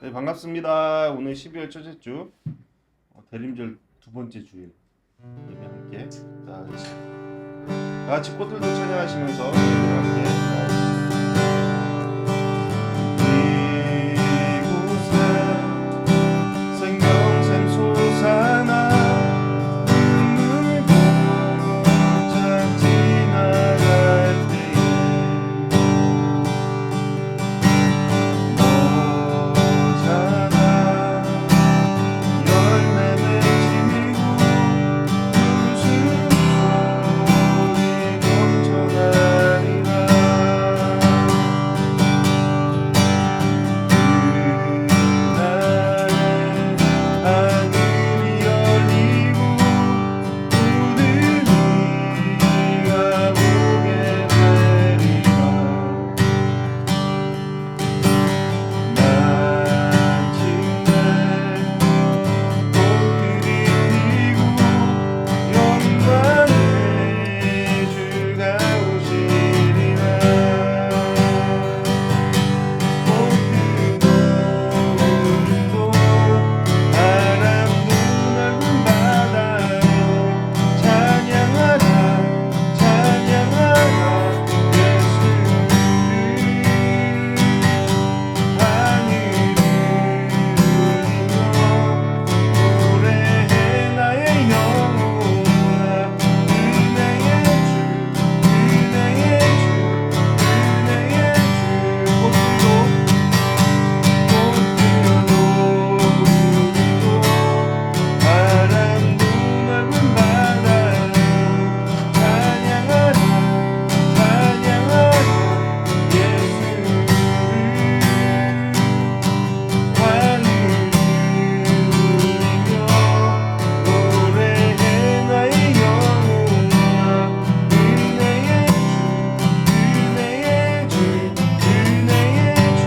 네, 반갑습니다. 오늘 12월 첫째 주 대림절 두 번째 주일 예배 함께 다 같이 꽃들도 찬양하시면서 예배를 함께 이곳에 생명샘 솟아나 눈물 번쩍 지나갈 때에 열매 맺히고 웃음소리 넘쳐나리라. 그날에 하늘이 열리고 모든 이가 오게 되리라. 꽃들이 피고 영광의 주가 오시리라. 모든 노을도 바람도 넓은 바다로 찬양하라 찬양하라 예수를. 하늘을 울리며 노래해 나의 영혼아. 은혜의 주 은혜의 주 은혜의 주. 꽃들도 부르고 바람도 넓은 바다로 찬양하라 찬양하라 예수를. 하늘을 울리며 노래해 나의 영혼아. 은혜의 주 은혜의 주.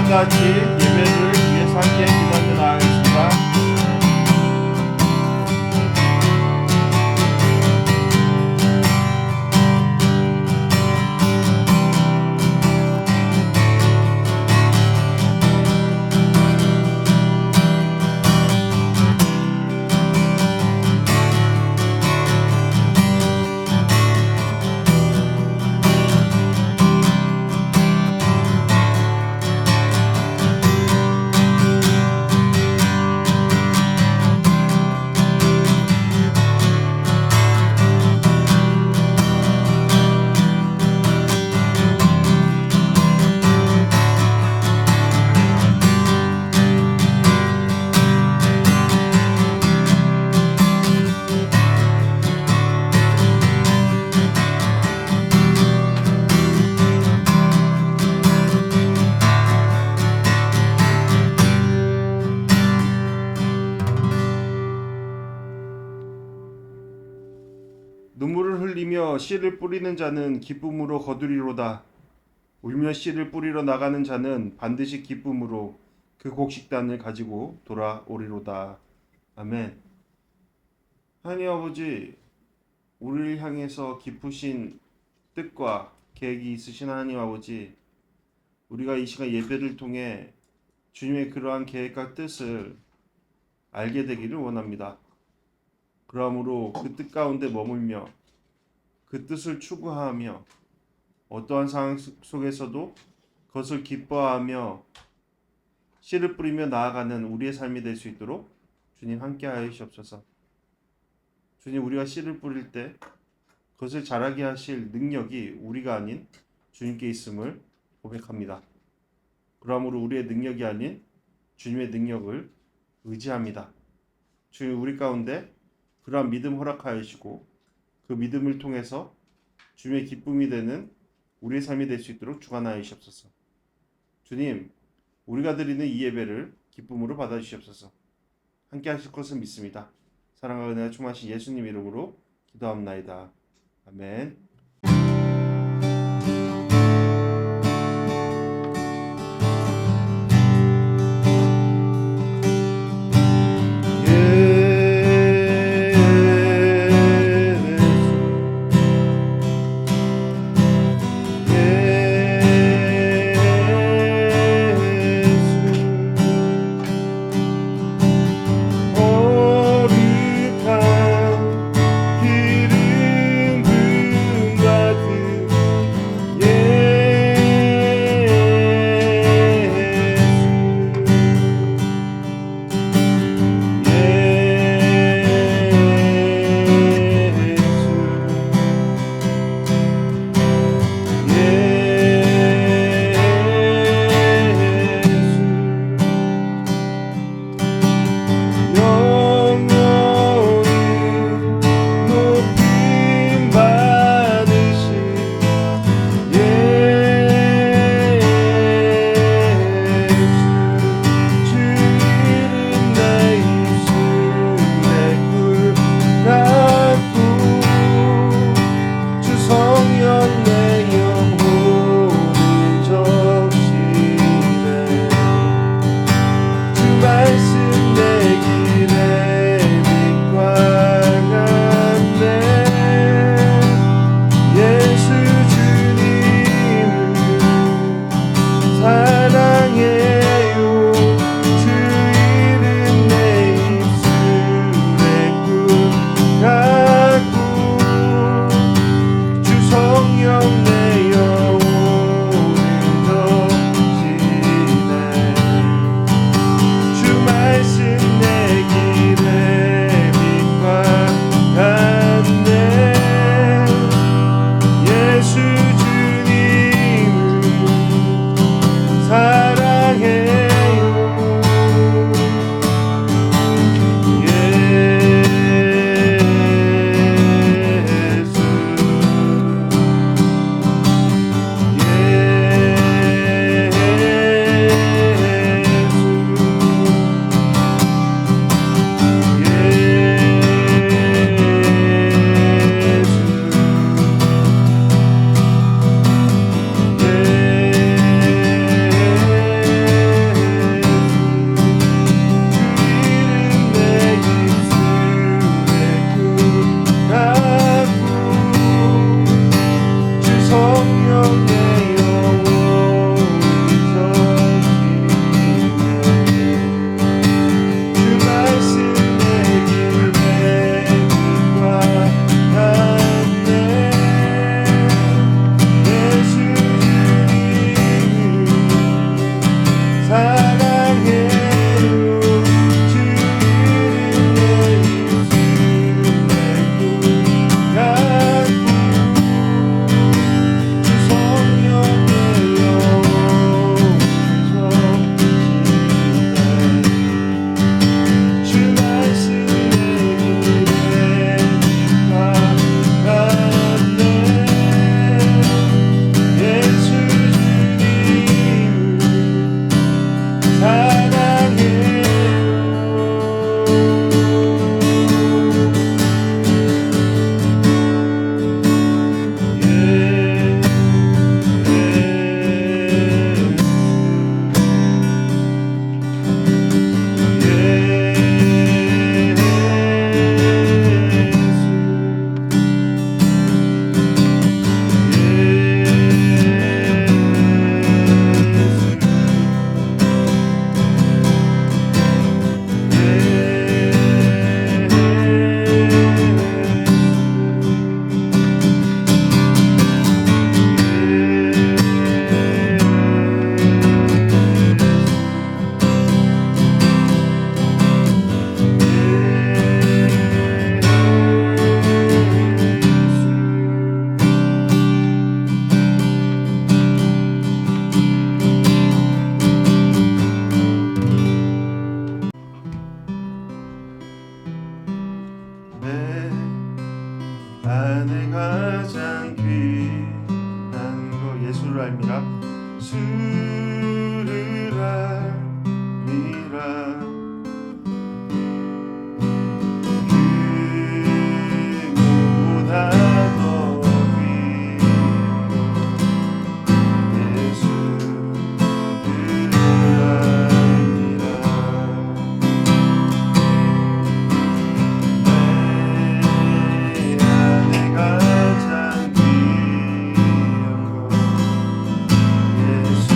같이 예배를 위해서 함께 기도하며 나아가겠습니다. 눈물을 흘리며 씨를 뿌리는 자는 기쁨으로 거두리로다. 울며 씨를 뿌리러 나가는 자는 반드시 기쁨으로 그 곡식단을 가지고 돌아오리로다. 아멘. 하나님 아버지, 우리를 향해서 깊으신 뜻과 계획이 있으신 하나님 아버지, 우리가 이 시간 예배를 통해 주님의 그러한 계획과 뜻을 알게 되기를 원합니다. 그러므로 그 뜻 가운데 머물며 그 뜻을 추구하며 어떠한 상황 속에서도 그것을 기뻐하며 씨를 뿌리며 나아가는 우리의 삶이 될 수 있도록 주님 함께 하여 주옵소서. 주님, 우리가 씨를 뿌릴 때 그것을 자라게 하실 능력이 우리가 아닌 주님께 있음을 고백합니다. 그러므로 우리의 능력이 아닌 주님의 능력을 의지합니다. 주님, 우리 가운데 그러한 믿음 허락하여 주시고 그 믿음을 통해서 주님의 기쁨이 되는 우리의 삶이 될 수 있도록 주관하여 주시옵소서. 주님, 우리가 드리는 이 예배를 기쁨으로 받아주시옵소서. 함께 하실 것을 믿습니다. 사랑과 은혜가 충만하신 예수님 이름으로 기도합나이다. 아멘. 안에 가장 귀한 거 예수를 알미라 주를 알미라 그보다 더 귀한 거 예수를 알미라 내 안에 가장 귀한 거 예수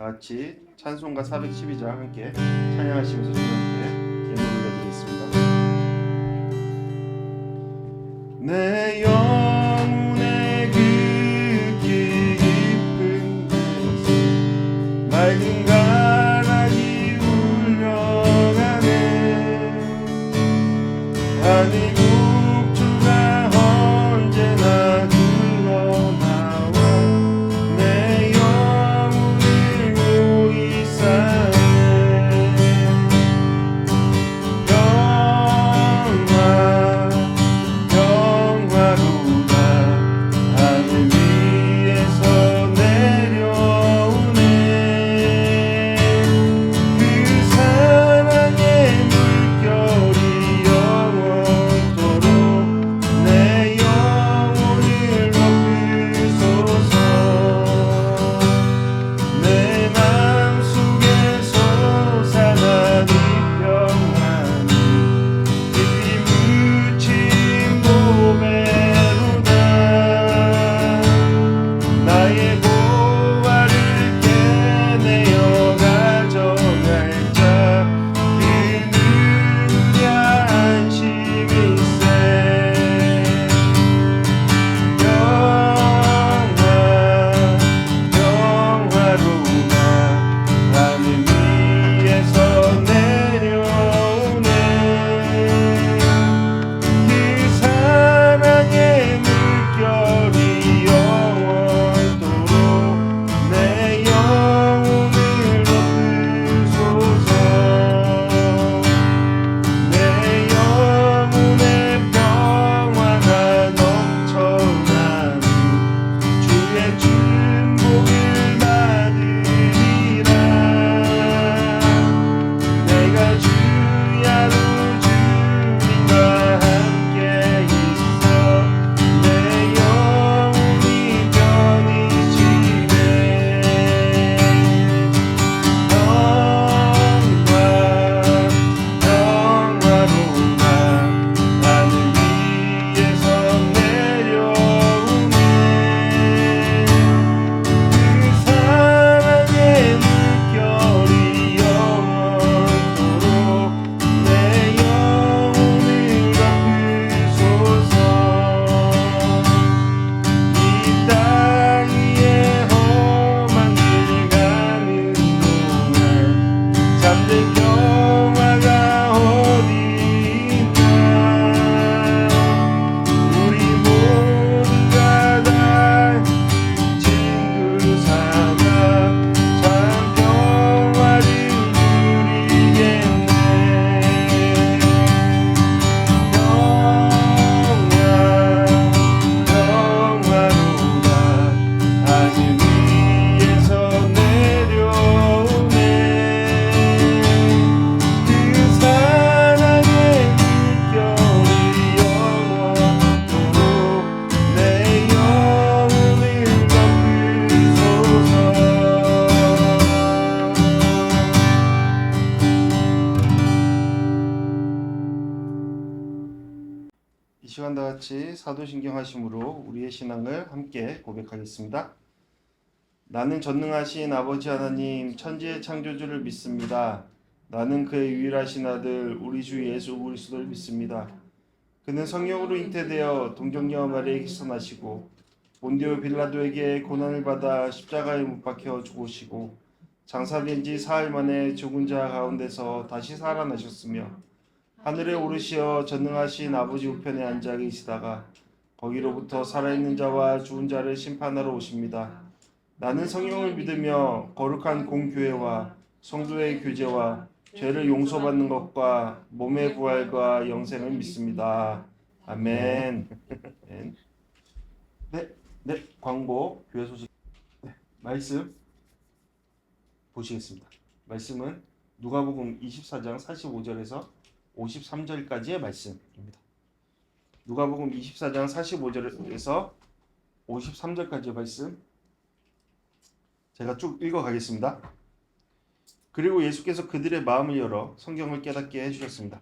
다 같이 찬송가 412장 함께 찬양하시면서 주님께 예물 올려드리겠습니다. 내 영혼의 그 깊은 곳에 맑은 가락이 울려가네. 하늘 북주가 언제나 흘러나와 내 영혼을 고이 싸네. 영화로다 하늘 위에서 내려오네. 그 사랑의 물결이 영원토록 내 영혼을 덮으소서. 내 마음속에 솟아나는 평안이 깊이 묻힌 보배로다. 나의 보화를 깨내어 가져갈 자 그 누구랴 안심일세. 영화로다 하늘 위에서 내려오네. 그 사랑의 물결이 영원토록 내 영혼을 덮으소서. 내 영혼의 평화가 넘쳐나는 주의 축복을 받으리라. 내가 주야로 주님과 함께 있어 내 영혼이 편히 쉬네. 영화로다 하늘 위에서 내려오네. 그 사랑의 물결이 영원토록 내 영혼을 덮으소서. 이 땅 위에 험한 길 가는 동안 잠든 평화가 어디 있나. 우리 모두가 다 친구 삼아 참 평화를 누리겠네. 영화로다 하늘 위에서 내려오네. 그 사랑의 물결이 영원토록 내 영혼을 덮으소서. 이 시간 다 같이 사도신경 하심으로 우리의 신앙을 함께 고백하겠습니다. 나는 전능하신 아버지 하나님 천지의 창조주를 믿습니다. 나는 그의 유일하신 아들 우리 주 예수 그리스도를 믿습니다. 그는 성령으로 잉태되어 동정녀 마리아에게서 나시고 본디오 빌라도에게 고난을 받아 십자가에 못 박혀 죽으시고 장사된 지 사흘 만에 죽은 자 가운데서 다시 살아나셨으며 하늘에 오르시어 전능하신 아버지 우편에 앉아 계시다가 거기로부터 살아있는 자와 죽은 자를 심판하러 오십니다. 나는 성령을 믿으며 거룩한 공교회와 성도의 교제와 죄를 용서받는 것과 몸의 부활과 영생을 믿습니다. 아멘. 네, 광고 교회 소식. 네, 말씀 보시겠습니다. 말씀은 누가복음 24장 45절에서 53절까지의 말씀입니다. 누가복음 24장 45절에서 53절까지의 말씀 제가 쭉 읽어가겠습니다. 그리고 예수께서 그들의 마음을 열어 성경을 깨닫게 해주셨습니다.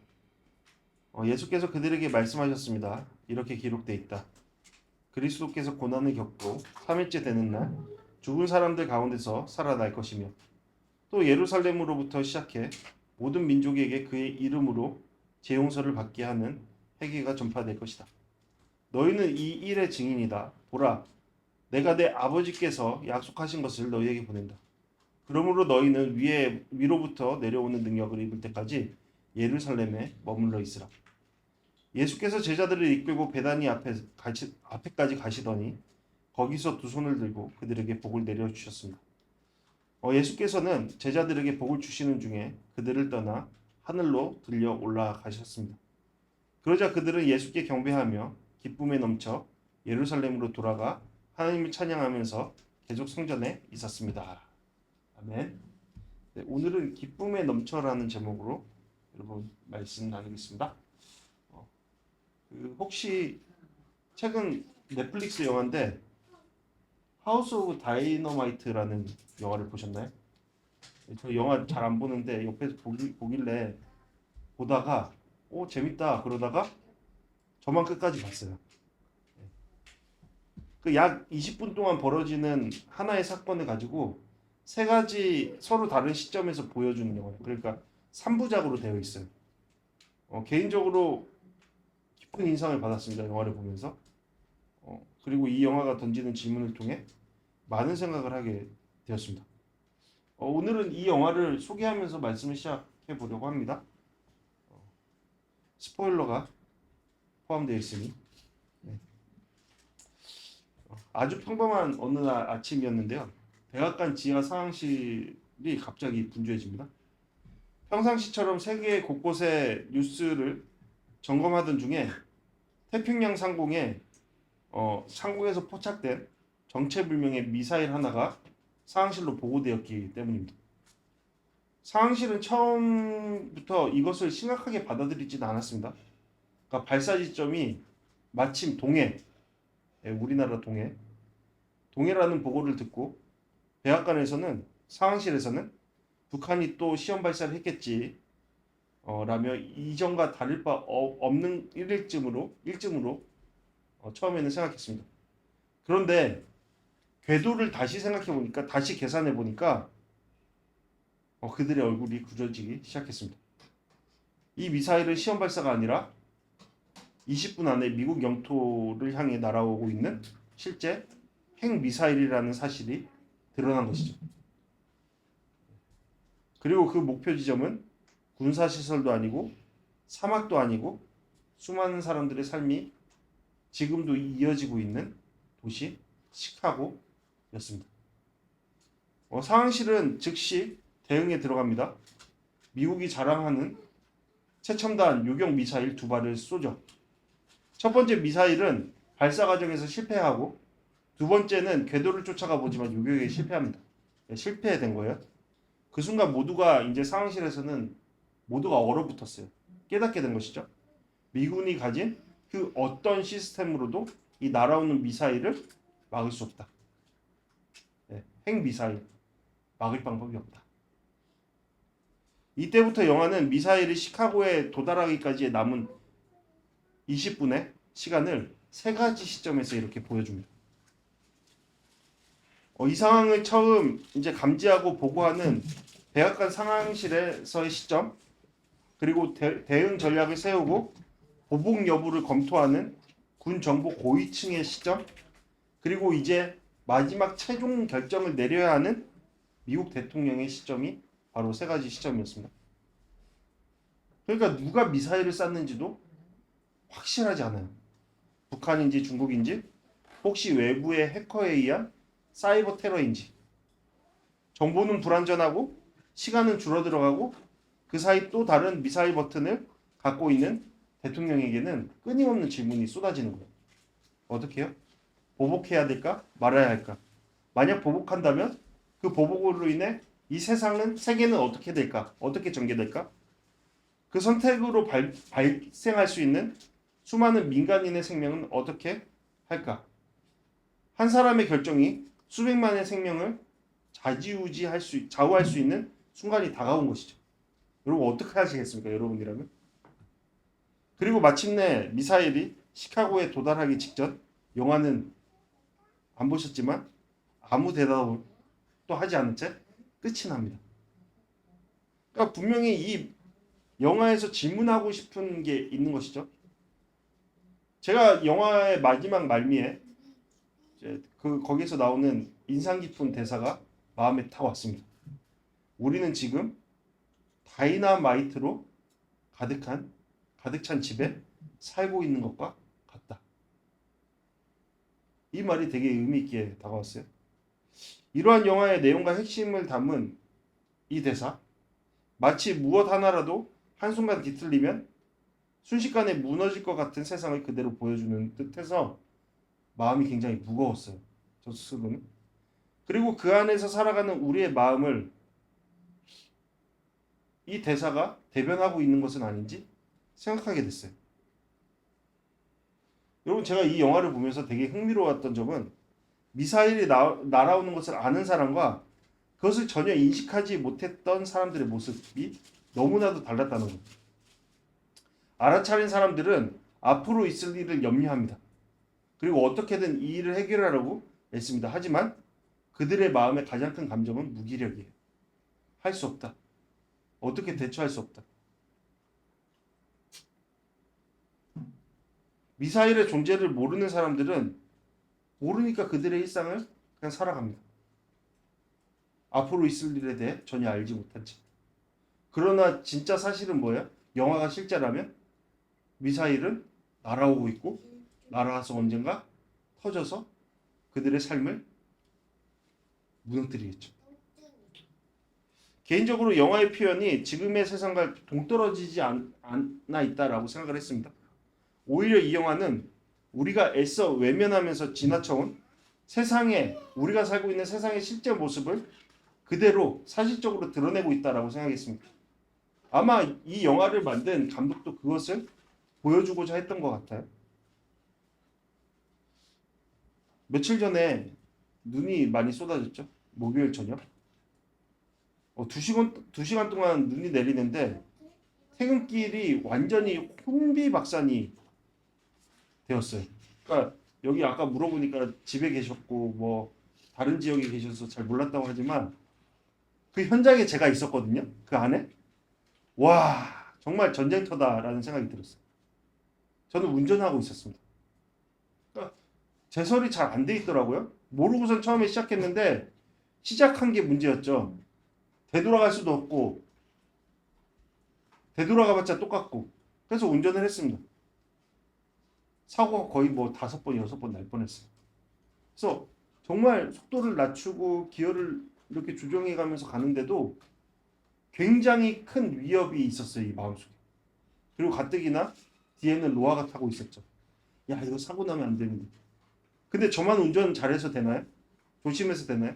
예수께서 그들에게 말씀하셨습니다. 이렇게 기록되어 있다. 그리스도께서 고난을 겪고 3일째 되는 날 죽은 사람들 가운데서 살아날 것이며 또 예루살렘으로부터 시작해 모든 민족에게 그의 이름으로 재용서를 받게 하는 회개가 전파될 것이다. 너희는 이 일의 증인이다. 보라, 내가 내 아버지께서 약속하신 것을 너희에게 보낸다. 그러므로 너희는 위로부터 내려오는 능력을 입을 때까지 예루살렘에 머물러 있으라. 예수께서 제자들을 이끌고 베다니 앞에까지 가시더니 거기서 두 손을 들고 그들에게 복을 내려주셨습니다. 예수께서는 제자들에게 복을 주시는 중에 그들을 떠나 하늘로 들려 올라가셨습니다. 그러자 그들은 예수께 경배하며 기쁨에 넘쳐 예루살렘으로 돌아가 하나님을 찬양하면서 계속 성전에 있었습니다. 아멘. 네, 오늘은 기쁨에 넘쳐라는 제목으로 여러분 말씀 나누겠습니다. 혹시 최근 넷플릭스 영화인데 하우스 오브 다이너마이트라는 영화를 보셨나요? 저 영화 잘 안 보는데 옆에서 보길래 보다가 재밌다 그러다가 저만 끝까지 봤어요. 그 약 20분 동안 벌어지는 하나의 사건을 가지고 세 가지 서로 다른 시점에서 보여주는 영화예요. 그러니까 3부작으로 되어 있어요. 개인적으로 깊은 인상을 받았습니다. 영화를 보면서. 그리고 이 영화가 던지는 질문을 통해 많은 생각을 하게 되었습니다. 오늘은 이 영화를 소개하면서 말씀을 시작해 보려고 합니다. 스포일러가 포함되어 있으니. 네. 아주 평범한 어느 날 아침이었는데요. 백악관 지하 상황실이 갑자기 분주해집니다. 평상시처럼 세계 곳곳의 뉴스를 점검하던 중에 태평양 상공에 상공에서 포착된 정체불명의 미사일 하나가 상황실로 보고되었기 때문입니다. 상황실은 처음부터 이것을 심각하게 받아들이지는 않았습니다. 그러니까 발사 지점이 마침 우리나라 동해라는 보고를 듣고 백악관에서는 상황실에서는 북한이 또 시험 발사를 했겠지 라며 이전과 다를 바 없는 일쯤으로 처음에는 생각했습니다. 그런데 궤도를 다시 생각해 보니까 다시 계산해 보니까 그들의 얼굴이 굳어지기 시작했습니다. 이 미사일은 시험 발사가 아니라 20분 안에 미국 영토를 향해 날아오고 있는 실제 핵미사일이라는 사실이 드러난 것이죠. 그리고 그 목표 지점은 군사시설도 아니고 사막도 아니고 수많은 사람들의 삶이 지금도 이어지고 있는 도시 시카고였습니다. 상황실은 즉시 대응에 들어갑니다. 미국이 자랑하는 최첨단 요격 미사일 2발을 쏘죠. 첫 번째 미사일은 발사 과정에서 실패하고 두 번째는 궤도를 쫓아가 보지만 요격에 실패합니다. 실패된 거예요. 그 순간 모두가 이제 상황실에서는 모두가 얼어붙었어요. 깨닫게 된 것이죠. 미군이 가진 그 어떤 시스템으로도 이 날아오는 미사일을 막을 수 없다. 핵 미사일 막을 방법이 없다. 이때부터 영화는 미사일이 시카고에 도달하기까지의 남은 20분의 시간을 세 가지 시점에서 이렇게 보여줍니다. 이 상황을 처음 이제 감지하고 보고하는 백악관 상황실에서의 시점, 그리고 대응 전략을 세우고 보복 여부를 검토하는 군 정보 고위층의 시점, 그리고 이제 마지막 최종 결정을 내려야 하는 미국 대통령의 시점이 바로 세 가지 시점이었습니다. 그러니까 누가 미사일을 쐈는지도 확실하지 않아요. 북한인지 중국인지, 혹시 외부의 해커에 의한 사이버 테러인지. 정보는 불완전하고 시간은 줄어들어가고 그 사이 또 다른 미사일 버튼을 갖고 있는 대통령에게는 끊임없는 질문이 쏟아지는 거예요. 어떻게 해요? 보복해야 될까? 말아야 할까? 만약 보복한다면 그 보복으로 인해 이 세계는 어떻게 될까? 어떻게 전개될까? 그 선택으로 발생할 수 있는 수많은 민간인의 생명은 어떻게 할까? 한 사람의 결정이 수백만의 생명을 좌우할 수 있는 순간이 다가온 것이죠. 여러분 어떻게 하시겠습니까? 여러분이라면? 그리고 마침내 미사일이 시카고에 도달하기 직전, 영화는 안 보셨지만 아무 대답도 하지 않은 채 끝이 납니다. 그러니까 분명히 이 영화에서 질문하고 싶은 게 있는 것이죠. 제가 영화의 마지막 말미에 이제 거기서 나오는 인상 깊은 대사가 마음에 탁 왔습니다. 우리는 지금 다이나마이트로 가득 찬 집에 살고 있는 것과 같다. 이 말이 되게 의미 있게 다가왔어요. 이러한 영화의 내용과 핵심을 담은 이 대사, 마치 무엇 하나라도 한순간 뒤틀리면 순식간에 무너질 것 같은 세상을 그대로 보여주는 듯해서 마음이 굉장히 무거웠어요. 저 스스로는. 그리고 그 안에서 살아가는 우리의 마음을 이 대사가 대변하고 있는 것은 아닌지 생각하게 됐어요. 여러분, 제가 이 영화를 보면서 되게 흥미로웠던 점은 미사일이 날아오는 것을 아는 사람과 그것을 전혀 인식하지 못했던 사람들의 모습이 너무나도 달랐다는 거예요. 알아차린 사람들은 앞으로 있을 일을 염려합니다. 그리고 어떻게든 이 일을 해결하려고 애씁니다. 하지만 그들의 마음의 가장 큰 감정은 무기력이에요. 할 수 없다. 어떻게 대처할 수 없다. 미사일의 존재를 모르는 사람들은 모르니까 그들의 일상을 그냥 살아갑니다. 앞으로 있을 일에 대해 전혀 알지 못한 채. 그러나 진짜 사실은 뭐예요? 영화가 실제라면 미사일은 날아오고 있고 날아가서 언젠가 터져서 그들의 삶을 무너뜨리겠죠. 개인적으로 영화의 표현이 지금의 세상과 동떨어지지 않아 있다라고 생각을 했습니다. 오히려 이 영화는 우리가 애써 외면하면서 지나쳐온 우리가 살고 있는 세상의 실제 모습을 그대로 사실적으로 드러내고 있다라고 생각했습니다. 아마 이 영화를 만든 감독도 그것을 보여주고자 했던 것 같아요. 며칠 전에 눈이 많이 쏟아졌죠. 목요일 저녁. 2시간 동안 눈이 내리는데 퇴근길이 완전히 혼비박산이 되었어요. 그러니까 여기 아까 물어보니까 집에 계셨고 뭐 다른 지역에 계셔서 잘 몰랐다고 하지만 그 현장에 제가 있었거든요. 그 안에. 와, 정말 전쟁터다라는 생각이 들었어요. 저는 운전하고 있었습니다. 그러니까 제설이 잘 안 돼 있더라고요. 모르고선 처음에 시작했는데 시작한 게 문제였죠. 되돌아갈 수도 없고 되돌아가봤자 똑같고 그래서 운전을 했습니다. 사고가 거의 뭐 5번, 6번 날 뻔했어요. 그래서 정말 속도를 낮추고 기어를 이렇게 조정해 가면서 가는데도 굉장히 큰 위협이 있었어요. 이 마음속에. 그리고 가뜩이나 뒤에는 로아가 타고 있었죠. 야, 이거 사고 나면 안 되는데. 근데 저만 운전 잘해서 되나요? 조심해서 되나요?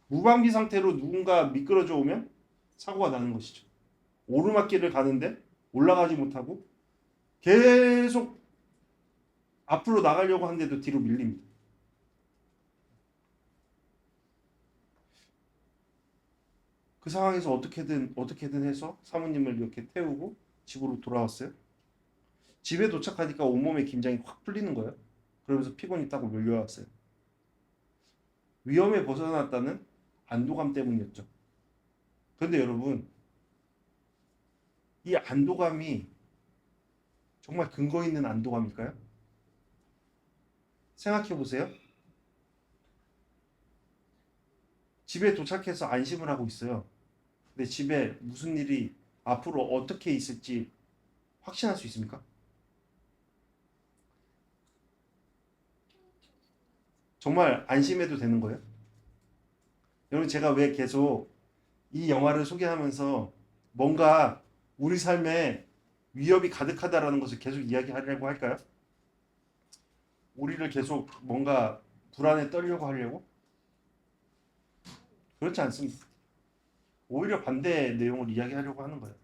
무방비 상태로 누군가 미끄러져 오면 사고가 나는 것이죠. 오르막길을 가는데 올라가지 못하고 계속 앞으로 나가려고 하는데도 뒤로 밀립니다. 그 상황에서 어떻게든 해서 사모님을 이렇게 태우고 집으로 돌아왔어요. 집에 도착하니까 온몸에 긴장이 확 풀리는 거예요. 그러면서 피곤이 딱 몰려왔어요. 위험에 벗어났다는 안도감 때문이었죠. 그런데 여러분, 이 안도감이 정말 근거 있는 안도감일까요? 생각해 보세요. 집에 도착해서 안심을 하고 있어요. 근데 집에 무슨 일이 앞으로 어떻게 있을지 확신할 수 있습니까? 정말 안심해도 되는 거예요? 여러분, 제가 왜 계속 이 영화를 소개하면서 뭔가 우리 삶에 위협이 가득하다라는 것을 계속 이야기하려고 할까요? 우리를 계속 뭔가 불안에 떨려고 하려고? 그렇지 않습니다. 오히려 반대의 내용을 이야기하려고 하는 거예요.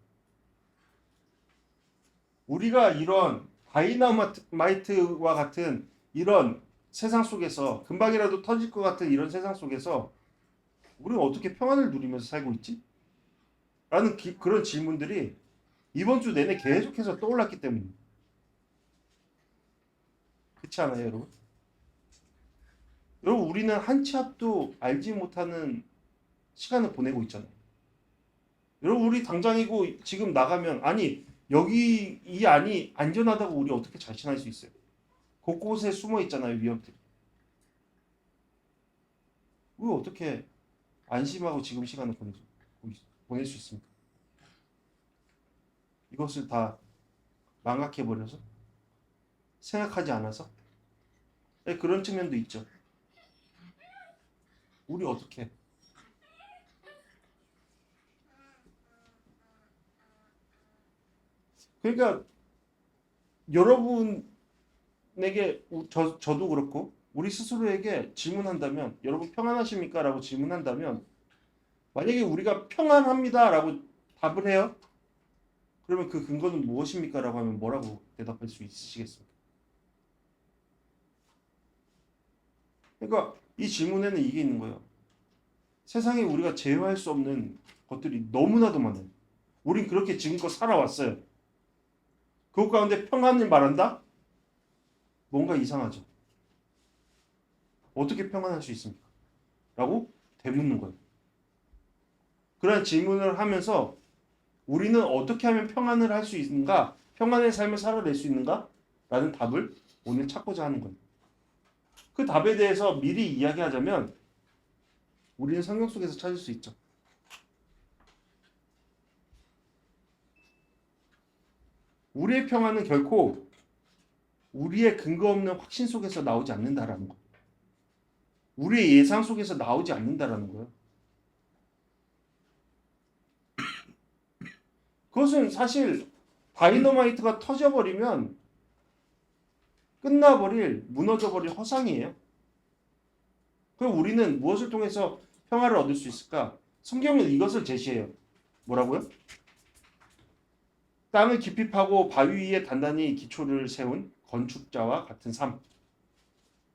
우리가 이런 다이너마이트와 같은 이런 세상 속에서 금방이라도 터질 것 같은 이런 세상 속에서 우리는 어떻게 평안을 누리면서 살고 있지? 라는 그런 질문들이 이번 주 내내 계속해서 떠올랐기 때문입니다. 그렇지 않아요, 여러분? 여러분 우리는 한 치 앞도 알지 못하는 시간을 보내고 있잖아요. 여러분 우리 당장이고 지금 나가면 아니 여기 이 안이 안전하다고 우리 어떻게 자신할 수 있어요? 곳곳에 숨어 있잖아요 위협들이. 우리 어떻게 안심하고 지금 시간을 보낼 수 있습니까? 이것을 다 망각해 버려서 생각하지 않아서 네, 그런 측면도 있죠. 우리 어떻게 그러니까 여러분에게 저도 그렇고 우리 스스로에게 질문한다면 여러분 평안하십니까? 라고 질문한다면 만약에 우리가 평안합니다 라고 답을 해요. 그러면 그 근거는 무엇입니까? 라고 하면 뭐라고 대답할 수 있으시겠습니까? 그러니까 이 질문에는 이게 있는 거예요. 세상에 우리가 제어할 수 없는 것들이 너무나도 많아요. 우린 그렇게 지금껏 살아왔어요. 그것 가운데 평안을 말한다? 뭔가 이상하죠. 어떻게 평안할 수 있습니까? 라고 되묻는 거예요. 그런 질문을 하면서 우리는 어떻게 하면 평안을 할 수 있는가? 평안의 삶을 살아낼 수 있는가? 라는 답을 오늘 찾고자 하는 거예요. 그 답에 대해서 미리 이야기하자면 우리는 성경 속에서 찾을 수 있죠. 우리의 평안은 결코 우리의 근거 없는 확신 속에서 나오지 않는다라는 거예요. 우리의 예상 속에서 나오지 않는다라는 거예요. 그것은 사실 다이너마이트가 터져버리면 끝나버릴, 무너져버릴 허상이에요. 그럼 우리는 무엇을 통해서 평화를 얻을 수 있을까? 성경은 이것을 제시해요. 뭐라고요? 땅을 깊이 파고 바위 위에 단단히 기초를 세운 건축자와 같은 삶.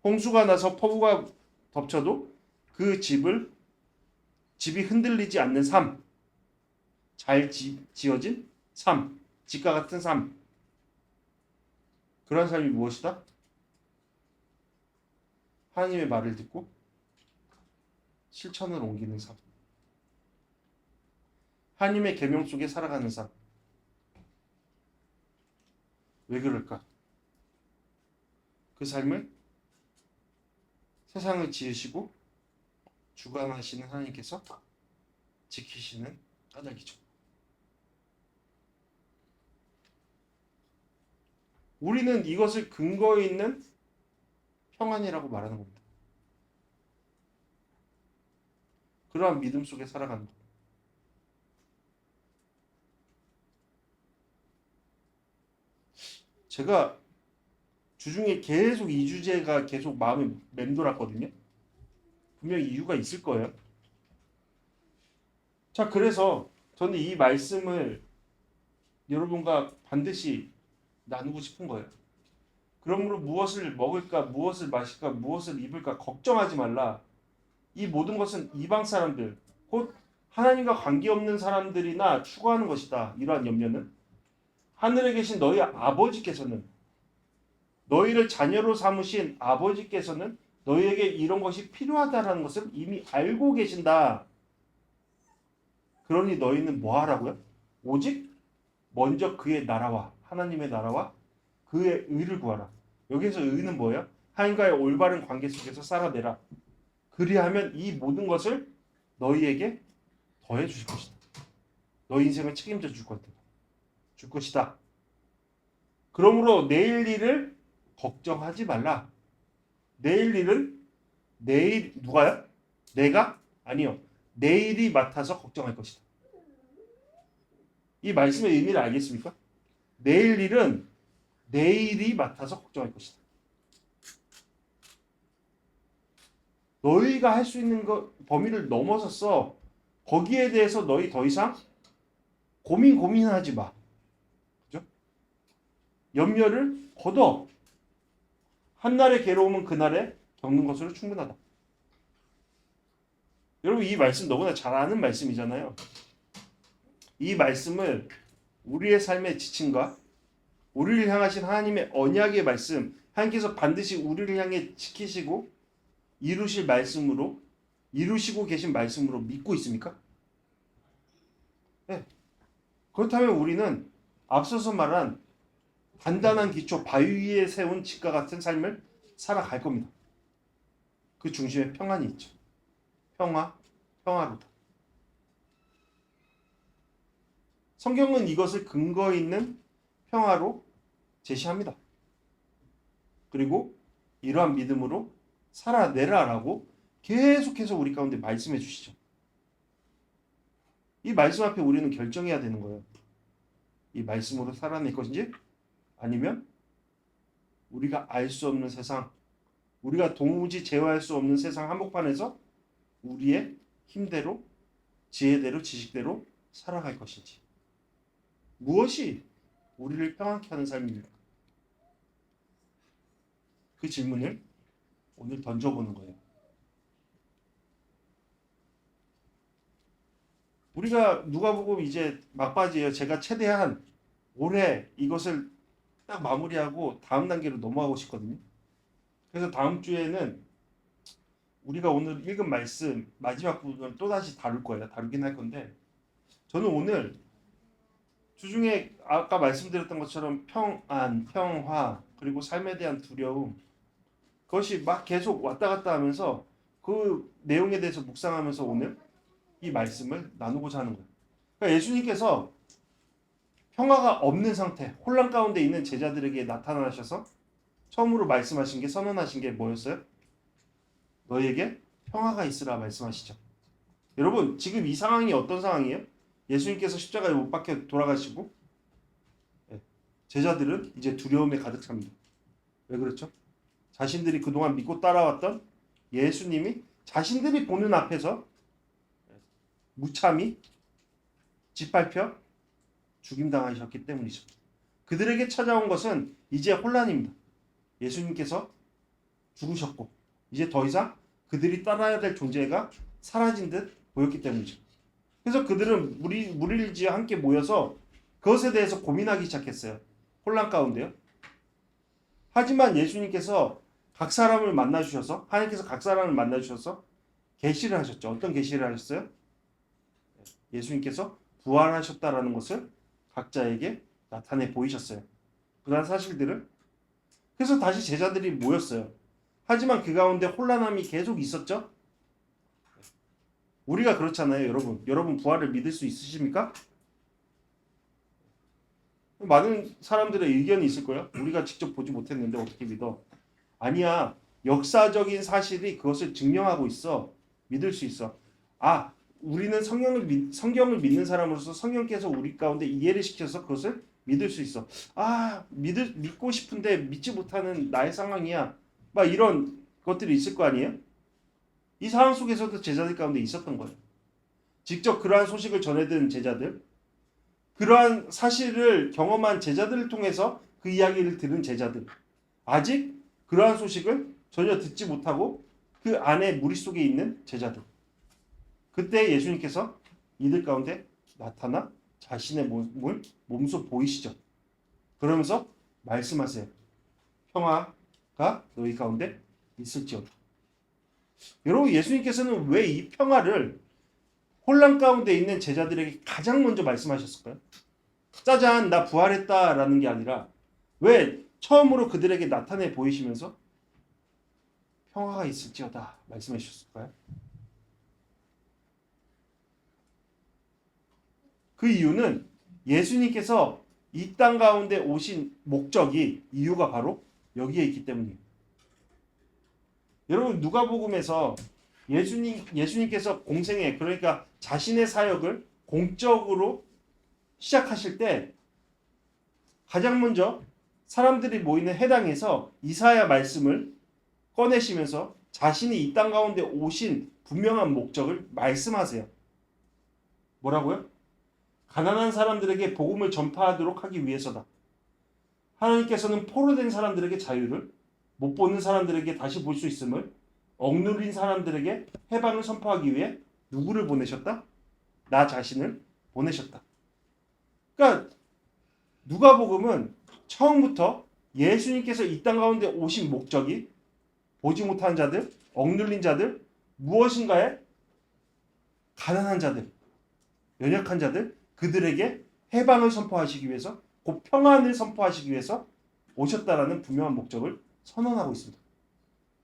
홍수가 나서 폭우가 덮쳐도 그 집이 흔들리지 않는 삶. 잘 지어진 삶. 집과 같은 삶. 그런 삶이 무엇이다? 하나님의 말을 듣고 실천을 옮기는 삶. 하나님의 계명 속에 살아가는 삶. 왜 그럴까? 그 삶을 세상을 지으시고 주관하시는 하나님께서 지키시는 까닭이죠. 우리는 이것을 근거에 있는 평안이라고 말하는 겁니다. 그러한 믿음 속에 살아가는 것. 제가 주중에 계속 이 주제가 계속 마음에 맴돌았거든요. 분명히 이유가 있을 거예요. 자, 그래서 저는 이 말씀을 여러분과 반드시 나누고 싶은 거예요. 그러므로 무엇을 먹을까, 무엇을 마실까, 무엇을 입을까 걱정하지 말라. 이 모든 것은 이방 사람들, 곧 하나님과 관계없는 사람들이나 추구하는 것이다. 이러한 염려는 하늘에 계신 너희 아버지께서는 너희를 자녀로 삼으신 아버지께서는 너희에게 이런 것이 필요하다라는 것을 이미 알고 계신다. 그러니 너희는 뭐 하라고요? 오직 먼저 그의 나라와 하나님의 나라와 그의 의를 구하라. 여기서 의는 뭐예요? 하나님과의 올바른 관계 속에서 살아내라. 그리하면 이 모든 것을 너희에게 더해 주실 것이다. 너희 인생을 책임져 줄 것이다. 그러므로 내일 일을 걱정하지 말라. 내일 일은 내일 누가요? 내가? 아니요. 내일이 맡아서 걱정할 것이다. 이 말씀의 의미를 알겠습니까? 내일 일은 내일이 맡아서 걱정할 것이다. 너희가 할 수 있는 것 범위를 넘어섰어. 거기에 대해서 너희 더 이상 고민하지 마. 그죠? 염려를 걷어. 한날의 괴로움은 그날에 겪는 것으로 충분하다. 여러분 이 말씀 너무나 잘 아는 말씀이잖아요. 이 말씀을 우리의 삶의 지침과 우리를 향하신 하나님의 언약의 말씀, 하나님께서 반드시 우리를 향해 지키시고 이루실 말씀으로, 이루시고 계신 말씀으로 믿고 있습니까? 네. 그렇다면 우리는 앞서서 말한 단단한 기초, 바위 위에 세운 집과 같은 삶을 살아갈 겁니다. 그 중심에 평안이 있죠. 평화로다. 성경은 이것을 근거 있는 평화로 제시합니다. 그리고 이러한 믿음으로 살아내라라고 계속해서 우리 가운데 말씀해 주시죠. 이 말씀 앞에 우리는 결정해야 되는 거예요. 이 말씀으로 살아낼 것인지 아니면 우리가 알 수 없는 세상, 우리가 도무지 제어할 수 없는 세상 한복판에서 우리의 힘대로, 지혜대로, 지식대로 살아갈 것인지. 무엇이 우리를 평안케 하는 삶입니까? 그 질문을 오늘 던져보는 거예요. 우리가 누가복음 이제 막바지예요. 제가 최대한 올해 이것을 딱 마무리하고 다음 단계로 넘어가고 싶거든요. 그래서 다음 주에는 우리가 오늘 읽은 말씀 마지막 부분을 또다시 다루긴 할 건데, 저는 오늘 주중에 아까 말씀드렸던 것처럼 평안, 평화, 그리고 삶에 대한 두려움, 그것이 막 계속 왔다 갔다 하면서 그 내용에 대해서 묵상하면서 오늘 이 말씀을 나누고자 하는 거예요. 그러니까 예수님께서 평화가 없는 상태, 혼란 가운데 있는 제자들에게 나타나셔서 처음으로 말씀하신 게, 선언하신 게 뭐였어요? 너에게 평화가 있으라 말씀하시죠. 여러분, 지금 이 상황이 어떤 상황이에요? 예수님께서 십자가에 못 박혀 돌아가시고 제자들은 이제 두려움에 가득 찹니다. 왜 그렇죠? 자신들이 그동안 믿고 따라왔던 예수님이 자신들이 보는 앞에서 무참히 짓밟혀 죽임당하셨기 때문이죠. 그들에게 찾아온 것은 이제 혼란입니다. 예수님께서 죽으셨고 이제 더 이상 그들이 따라야 될 존재가 사라진 듯 보였기 때문이죠. 그래서 그들은 무리지어 함께 모여서 그것에 대해서 고민하기 시작했어요. 혼란 가운데요. 하지만 예수님께서 각 사람을 만나주셔서, 하나님께서 각 사람을 만나주셔서 계시를 하셨죠. 어떤 계시를 하셨어요? 예수님께서 부활하셨다라는 것을 각자에게 나타내 보이셨어요. 그러한 사실들을. 그래서 다시 제자들이 모였어요. 하지만 그 가운데 혼란함이 계속 있었죠. 우리가 그렇잖아요, 여러분. 여러분 부활을 믿을 수 있으십니까? 많은 사람들의 의견이 있을 거예요. 우리가 직접 보지 못했는데 어떻게 믿어? 아니야. 역사적인 사실이 그것을 증명하고 있어. 믿을 수 있어. 우리는 성경을 믿는 사람으로서 성령께서 우리 가운데 이해를 시켜서 그것을 믿을 수 있어. 믿고 싶은데 믿지 못하는 나의 상황이야. 막 이런 것들이 있을 거 아니에요? 이 상황 속에서도 제자들 가운데 있었던 거예요. 직접 그러한 소식을 전해든 제자들, 그러한 사실을 경험한 제자들을 통해서 그 이야기를 들은 제자들, 아직 그러한 소식을 전혀 듣지 못하고 그 안에 무릿속에 있는 제자들. 그때 예수님께서 이들 가운데 나타나 자신의 몸소 보이시죠. 그러면서 말씀하세요. 평화가 너희 가운데 있을지어다. 여러분, 예수님께서는 왜 이 평화를 혼란 가운데 있는 제자들에게 가장 먼저 말씀하셨을까요? 짜잔, 나 부활했다라는 게 아니라 왜 처음으로 그들에게 나타내 보이시면서 평화가 있을지어다 말씀해 주셨을까요? 그 이유는 예수님께서 이 땅 가운데 오신 목적이, 이유가 바로 여기에 있기 때문이에요. 여러분, 누가복음에서 예수님께서 공생애, 그러니까 자신의 사역을 공적으로 시작하실 때 가장 먼저 사람들이 모이는 회당에서 이사야 말씀을 꺼내시면서 자신이 이 땅 가운데 오신 분명한 목적을 말씀하세요. 뭐라고요? 가난한 사람들에게 복음을 전파하도록 하기 위해서다. 하나님께서는 포로된 사람들에게 자유를, 못 보는 사람들에게 다시 볼 수 있음을, 억누린 사람들에게 해방을 선포하기 위해 누구를 보내셨다? 나 자신을 보내셨다. 그러니까 누가복음은 처음부터 예수님께서 이 땅 가운데 오신 목적이 보지 못하는 자들, 억눌린 자들, 무엇인가에 가난한 자들, 연약한 자들, 그들에게 해방을 선포하시기 위해서, 곧 평안을 선포하시기 위해서 오셨다라는 분명한 목적을 선언하고 있습니다.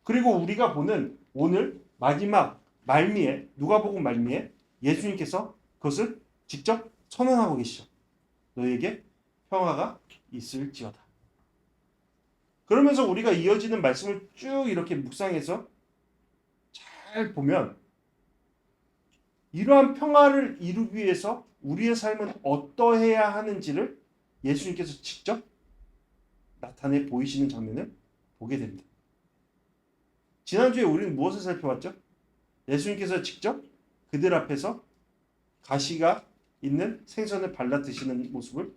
그리고 우리가 보는 오늘 마지막 말미에, 누가복음 말미에 예수님께서 그것을 직접 선언하고 계시죠. 너에게 평화가 있을지어다. 그러면서 우리가 이어지는 말씀을 쭉 이렇게 묵상해서 잘 보면 이러한 평화를 이루기 위해서 우리의 삶은 어떠해야 하는지를 예수님께서 직접 나타내 보이시는 장면을 보게 됩니다. 지난주에 우리는 무엇을 살펴봤죠? 예수님께서 직접 그들 앞에서 가시가 있는 생선을 발라 드시는 모습을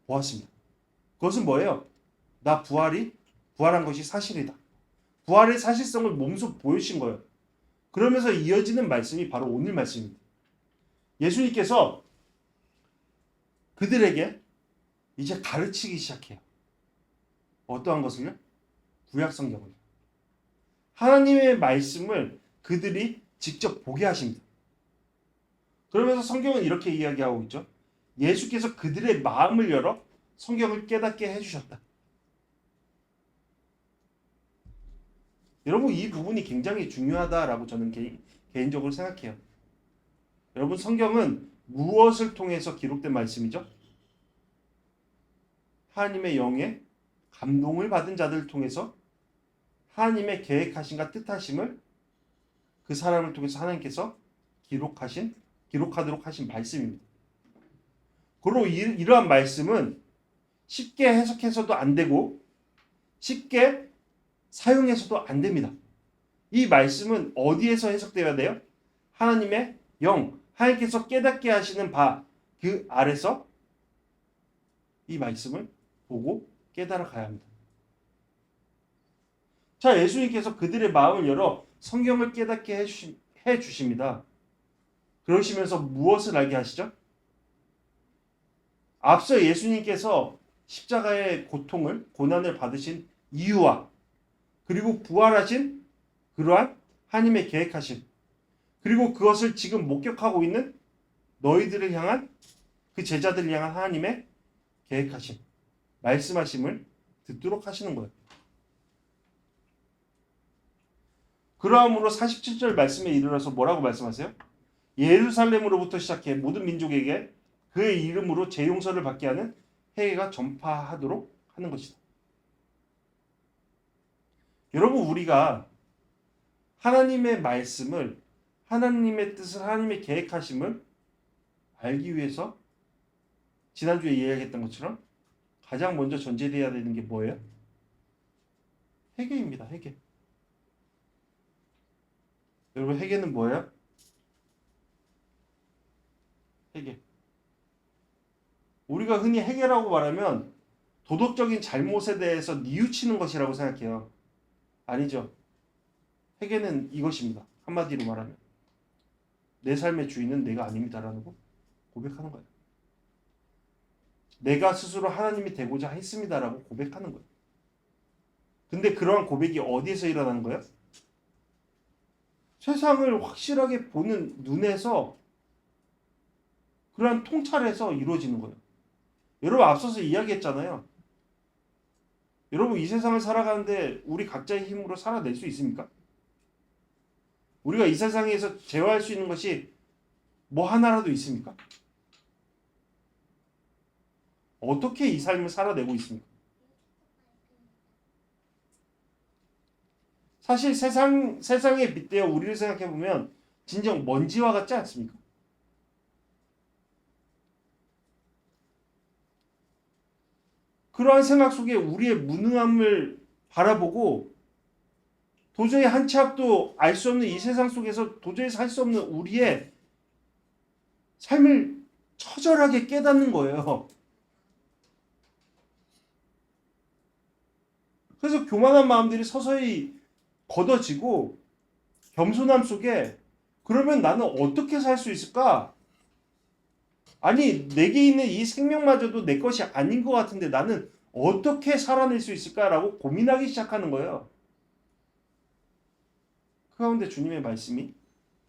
보았습니다. 그것은 뭐예요? 나 부활한 것이 사실이다. 부활의 사실성을 몸소 보여주신 거예요. 그러면서 이어지는 말씀이 바로 오늘 말씀입니다. 예수님께서 그들에게 이제 가르치기 시작해요. 어떠한 것을요? 구약 성경을. 하나님의 말씀을 그들이 직접 보게 하십니다. 그러면서 성경은 이렇게 이야기하고 있죠. 예수께서 그들의 마음을 열어 성경을 깨닫게 해주셨다. 여러분, 이 부분이 굉장히 중요하다라고 저는 개인적으로 생각해요. 여러분, 성경은 무엇을 통해서 기록된 말씀이죠? 하나님의 영에 감동을 받은 자들을 통해서 하나님의 계획하심과 뜻하심을 그 사람을 통해서 하나님께서 기록하도록 하신 말씀입니다. 그리고 이러한 말씀은 쉽게 해석해서도 안 되고 쉽게 사용해서도 안 됩니다. 이 말씀은 어디에서 해석되어야 돼요? 하나님의 영, 하나님께서 깨닫게 하시는 바, 그 아래서 이 말씀을 보고 깨달아 가야 합니다. 자, 예수님께서 그들의 마음을 열어 성경을 깨닫게 해 주십니다. 그러시면서 무엇을 알게 하시죠? 앞서 예수님께서 십자가의 고난을 받으신 이유와 그리고 부활하신 그러한 하나님의 계획하심, 그리고 그것을 지금 목격하고 있는 너희들을 향한, 그 제자들을 향한 하나님의 계획하심, 말씀하심을 듣도록 하시는 거예요. 그러함으로 47절 말씀에 이르러서 뭐라고 말씀하세요? 예루살렘으로부터 시작해 모든 민족에게 그의 이름으로 재용서를 받게 하는 회개가 전파하도록 하는 것이다. 여러분, 우리가 하나님의 말씀을, 하나님의 뜻을, 하나님의 계획하심을 알기 위해서 지난주에 이야기했던 것처럼 가장 먼저 전제되어야 되는 게 뭐예요? 회개입니다. 회개. 여러분, 회개는 뭐예요? 회개. 우리가 흔히 회개라고 말하면 도덕적인 잘못에 대해서 뉘우치는 것이라고 생각해요. 아니죠. 회개는 이것입니다. 한마디로 말하면 내 삶의 주인은 내가 아닙니다라는 거 고백하는 거예요. 내가 스스로 하나님이 되고자 했습니다라고 고백하는 거예요. 근데 그러한 고백이 어디에서 일어나는 거예요? 세상을 확실하게 보는 눈에서, 그러한 통찰에서 이루어지는 거예요. 여러분, 앞서서 이야기했잖아요. 여러분, 이 세상을 살아가는데 우리 각자의 힘으로 살아낼 수 있습니까? 우리가 이 세상에서 제어할 수 있는 것이 뭐 하나라도 있습니까? 어떻게 이 삶을 살아내고 있습니까? 사실 세상에 빗대어 우리를 생각해 보면 진정 먼지와 같지 않습니까? 그러한 생각 속에 우리의 무능함을 바라보고 도저히 한 치 앞도 알 수 없는 이 세상 속에서 도저히 살 수 없는 우리의 삶을 처절하게 깨닫는 거예요. 그래서 교만한 마음들이 서서히 걷어지고 겸손함 속에, 그러면 나는 어떻게 살 수 있을까? 아니, 내게 있는 이 생명마저도 내 것이 아닌 것 같은데 나는 어떻게 살아낼 수 있을까라고 고민하기 시작하는 거예요. 가운데 주님의 말씀이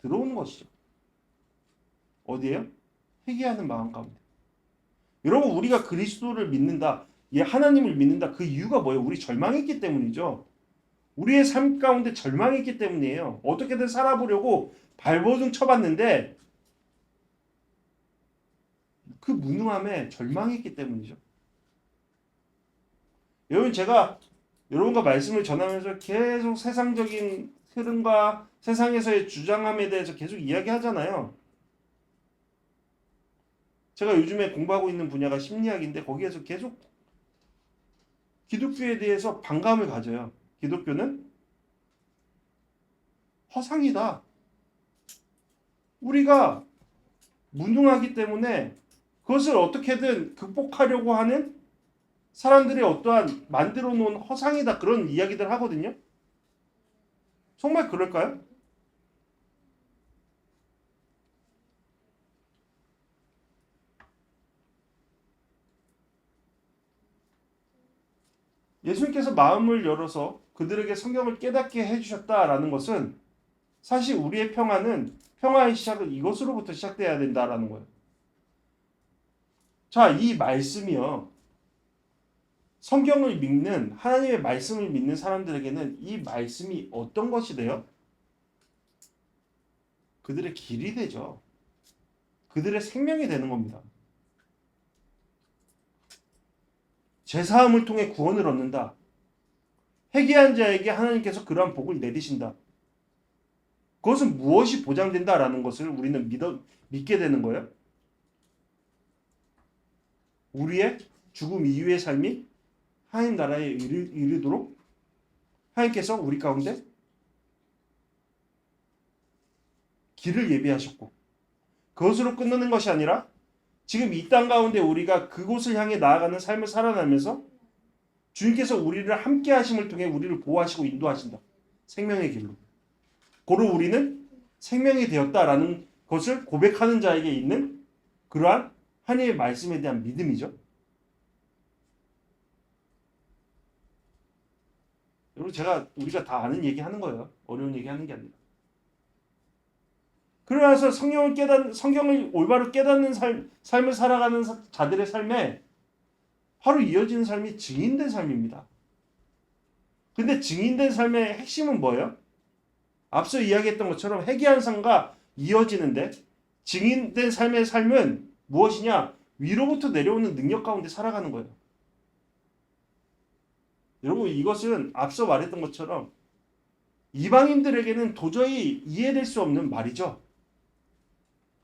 들어오는 것이죠. 어디에요? 회개하는 마음 가운데. 여러분, 우리가 그리스도를 믿는다, 하나님을 믿는다, 그 이유가 뭐예요? 우리 절망했기 때문이죠. 우리의 삶 가운데 절망했기 때문이에요. 어떻게든 살아보려고 발버둥 쳐봤는데 그 무능함에 절망했기 때문이죠. 여러분, 제가 여러분과 말씀을 전하면서 계속 세상적인 흐름과 세상에서의 주장함에 대해서 계속 이야기하잖아요. 제가 요즘에 공부하고 있는 분야가 심리학인데 거기에서 계속 기독교에 대해서 반감을 가져요. 기독교는 허상이다. 우리가 무능하기 때문에 그것을 어떻게든 극복하려고 하는 사람들의 어떠한 만들어 놓은 허상이다. 그런 이야기들 하거든요. 정말 그럴까요? 예수님께서 마음을 열어서 그들에게 성경을 깨닫게 해주셨다라는 것은 사실 우리의 평화의 시작은 이것으로부터 시작돼야 된다라는 거예요. 자, 이 말씀이요. 성경을 믿는, 하나님의 말씀을 믿는 사람들에게는 이 말씀이 어떤 것이 돼요? 그들의 길이 되죠. 그들의 생명이 되는 겁니다. 제사함을 통해 구원을 얻는다. 회개한 자에게 하나님께서 그러한 복을 내리신다. 그것은 무엇이 보장된다라는 것을 우리는 믿게 되는 거예요. 우리의 죽음 이후의 삶이 하나님 나라에 이르도록 하나님께서 우리 가운데 길을 예비하셨고, 그것으로 끝나는 것이 아니라 지금 이 땅 가운데 우리가 그곳을 향해 나아가는 삶을 살아나면서 주님께서 우리를 함께 하심을 통해 우리를 보호하시고 인도하신다. 생명의 길로. 고로 우리는 생명이 되었다라는 것을 고백하는 자에게 있는 그러한 하나님의 말씀에 대한 믿음이죠. 여러분, 우리가 다 아는 얘기 하는 거예요. 어려운 얘기 하는 게 아니라. 그러나서 성경을 올바로 깨닫는 삶을 살아가는 자들의 삶에 바로 이어지는 삶이 증인된 삶입니다. 근데 증인된 삶의 핵심은 뭐예요? 앞서 이야기했던 것처럼 회개한 삶과 이어지는데, 증인된 삶의 삶은 무엇이냐? 위로부터 내려오는 능력 가운데 살아가는 거예요. 여러분, 이것은 앞서 말했던 것처럼 이방인들에게는 도저히 이해될 수 없는 말이죠.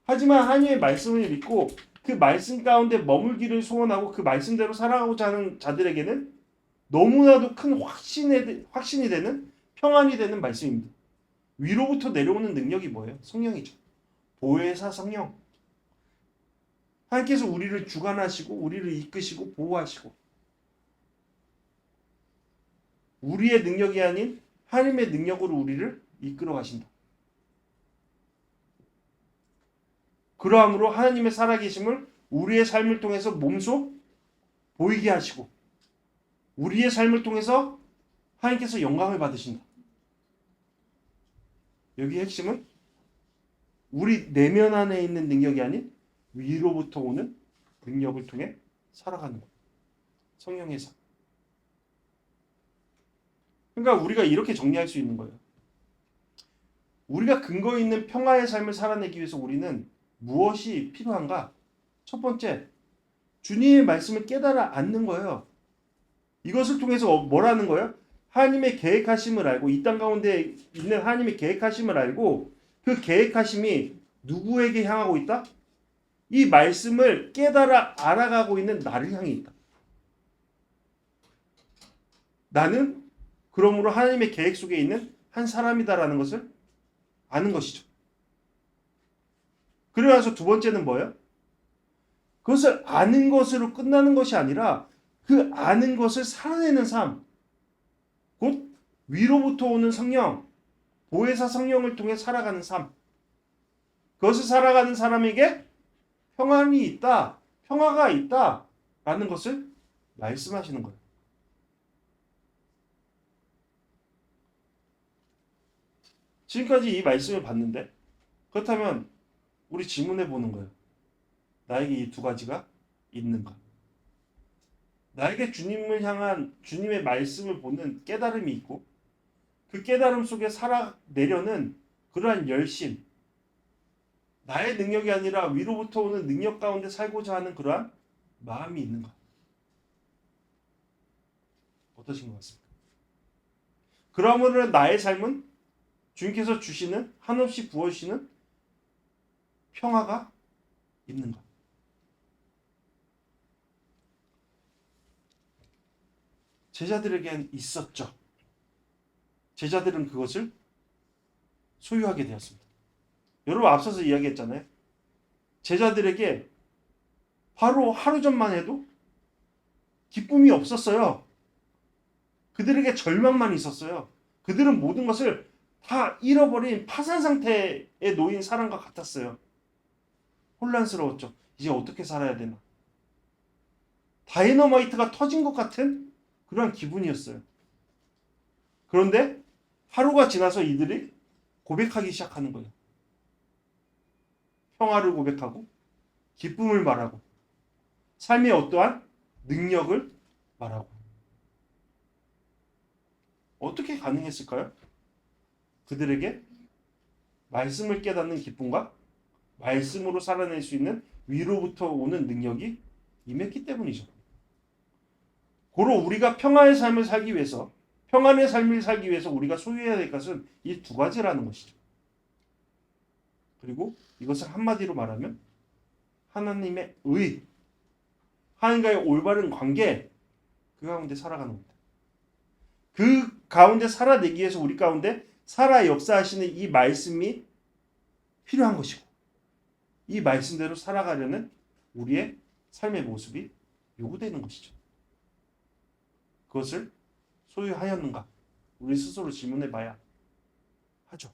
하지만 하나님의 말씀을 믿고 그 말씀 가운데 머물기를 소원하고 그 말씀대로 살아가고자 하는 자들에게는 너무나도 큰 확신이 되는, 평안이 되는 말씀입니다. 위로부터 내려오는 능력이 뭐예요? 성령이죠. 보혜사 성령. 하나님께서 우리를 주관하시고 우리를 이끄시고 보호하시고 우리의 능력이 아닌 하나님의 능력으로 우리를 이끌어 가신다. 그러함으로 하나님의 살아계심을 우리의 삶을 통해서 몸소 보이게 하시고 우리의 삶을 통해서 하나님께서 영광을 받으신다. 여기 핵심은 우리 내면 안에 있는 능력이 아닌 위로부터 오는 능력을 통해 살아가는 것. 성령의 삶. 그러니까 우리가 이렇게 정리할 수 있는 거예요. 우리가 근거 있는 평화의 삶을 살아내기 위해서 우리는 무엇이 필요한가? 첫 번째, 주님의 말씀을 깨달아 앉는 거예요. 이것을 통해서 뭐라는 거예요? 하나님의 계획하심을 알고, 이 땅 가운데 있는 하나님의 계획하심을 알고, 그 계획하심이 누구에게 향하고 있다? 이 말씀을 깨달아 알아가고 있는 나를 향해 있다. 나는 그러므로 하나님의 계획 속에 있는 한 사람이다라는 것을 아는 것이죠. 그리고 나서 두 번째는 뭐예요? 그것을 아는 것으로 끝나는 것이 아니라 그 아는 것을 살아내는 삶, 곧 위로부터 오는 성령, 보혜사 성령을 통해 살아가는 삶. 그것을 살아가는 사람에게 평안이 있다, 평화가 있다라는 것을 말씀하시는 거예요. 지금까지 이 말씀을 봤는데 그렇다면 우리 질문해 보는 거예요. 나에게 이 두 가지가 있는가? 나에게 주님을 향한 주님의 말씀을 보는 깨달음이 있고 그 깨달음 속에 살아내려는 그러한 열심, 나의 능력이 아니라 위로부터 오는 능력 가운데 살고자 하는 그러한 마음이 있는가? 어떠신 것 같습니까? 그러므로 나의 삶은 주님께서 주시는 한없이 부어주시는 평화가 있는가? 제자들에겐 있었죠. 제자들은 그것을 소유하게 되었습니다. 여러분 앞서서 이야기했잖아요. 제자들에게 바로 하루 전만 해도 기쁨이 없었어요. 그들에게 절망만 있었어요. 그들은 모든 것을 다 잃어버린 파산 상태에 놓인 사람과 같았어요. 혼란스러웠죠. 이제 어떻게 살아야 되나. 다이너마이트가 터진 것 같은 그런 기분이었어요. 그런데 하루가 지나서 이들이 고백하기 시작하는 거예요. 평화를 고백하고 기쁨을 말하고 삶의 어떠한 능력을 말하고. 어떻게 가능했을까요? 그들에게 말씀을 깨닫는 기쁨과 말씀으로 살아낼 수 있는 위로부터 오는 능력이 임했기 때문이죠. 고로 우리가 평화의 삶을 살기 위해서, 평안의 삶을 살기 위해서 우리가 소유해야 될 것은 이 두 가지라는 것이죠. 그리고 이것을 한마디로 말하면 하나님의 의, 하나님과의 올바른 관계, 그 가운데 살아가는 겁니다. 그 가운데 살아내기 위해서 우리 가운데 살아 역사하시는 이 말씀이 필요한 것이고, 이 말씀대로 살아가려는 우리의 삶의 모습이 요구되는 것이죠. 그것을 소유하였는가? 우리 스스로 질문해 봐야 하죠.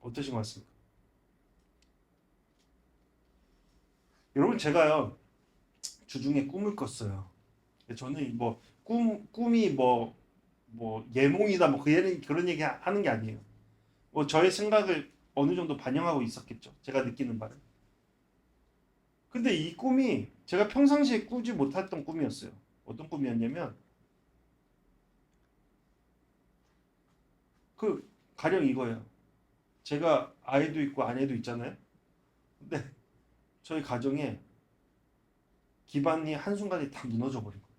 어떠신 것 같습니까? 여러분, 제가요 주중에 꿈을 꿨어요. 저는 꿈이 예몽이다 그런 얘기 하는 게 아니에요. 저의 생각을 어느 정도 반영하고 있었겠죠. 제가 느끼는 바를. 근데 이 꿈이 제가 평상시에 꾸지 못했던 꿈이었어요. 어떤 꿈이었냐면 가령 이거예요. 제가 아이도 있고 아내도 있잖아요. 근데 저희 가정에 기반이 한순간에 다 무너져 버린 거예요.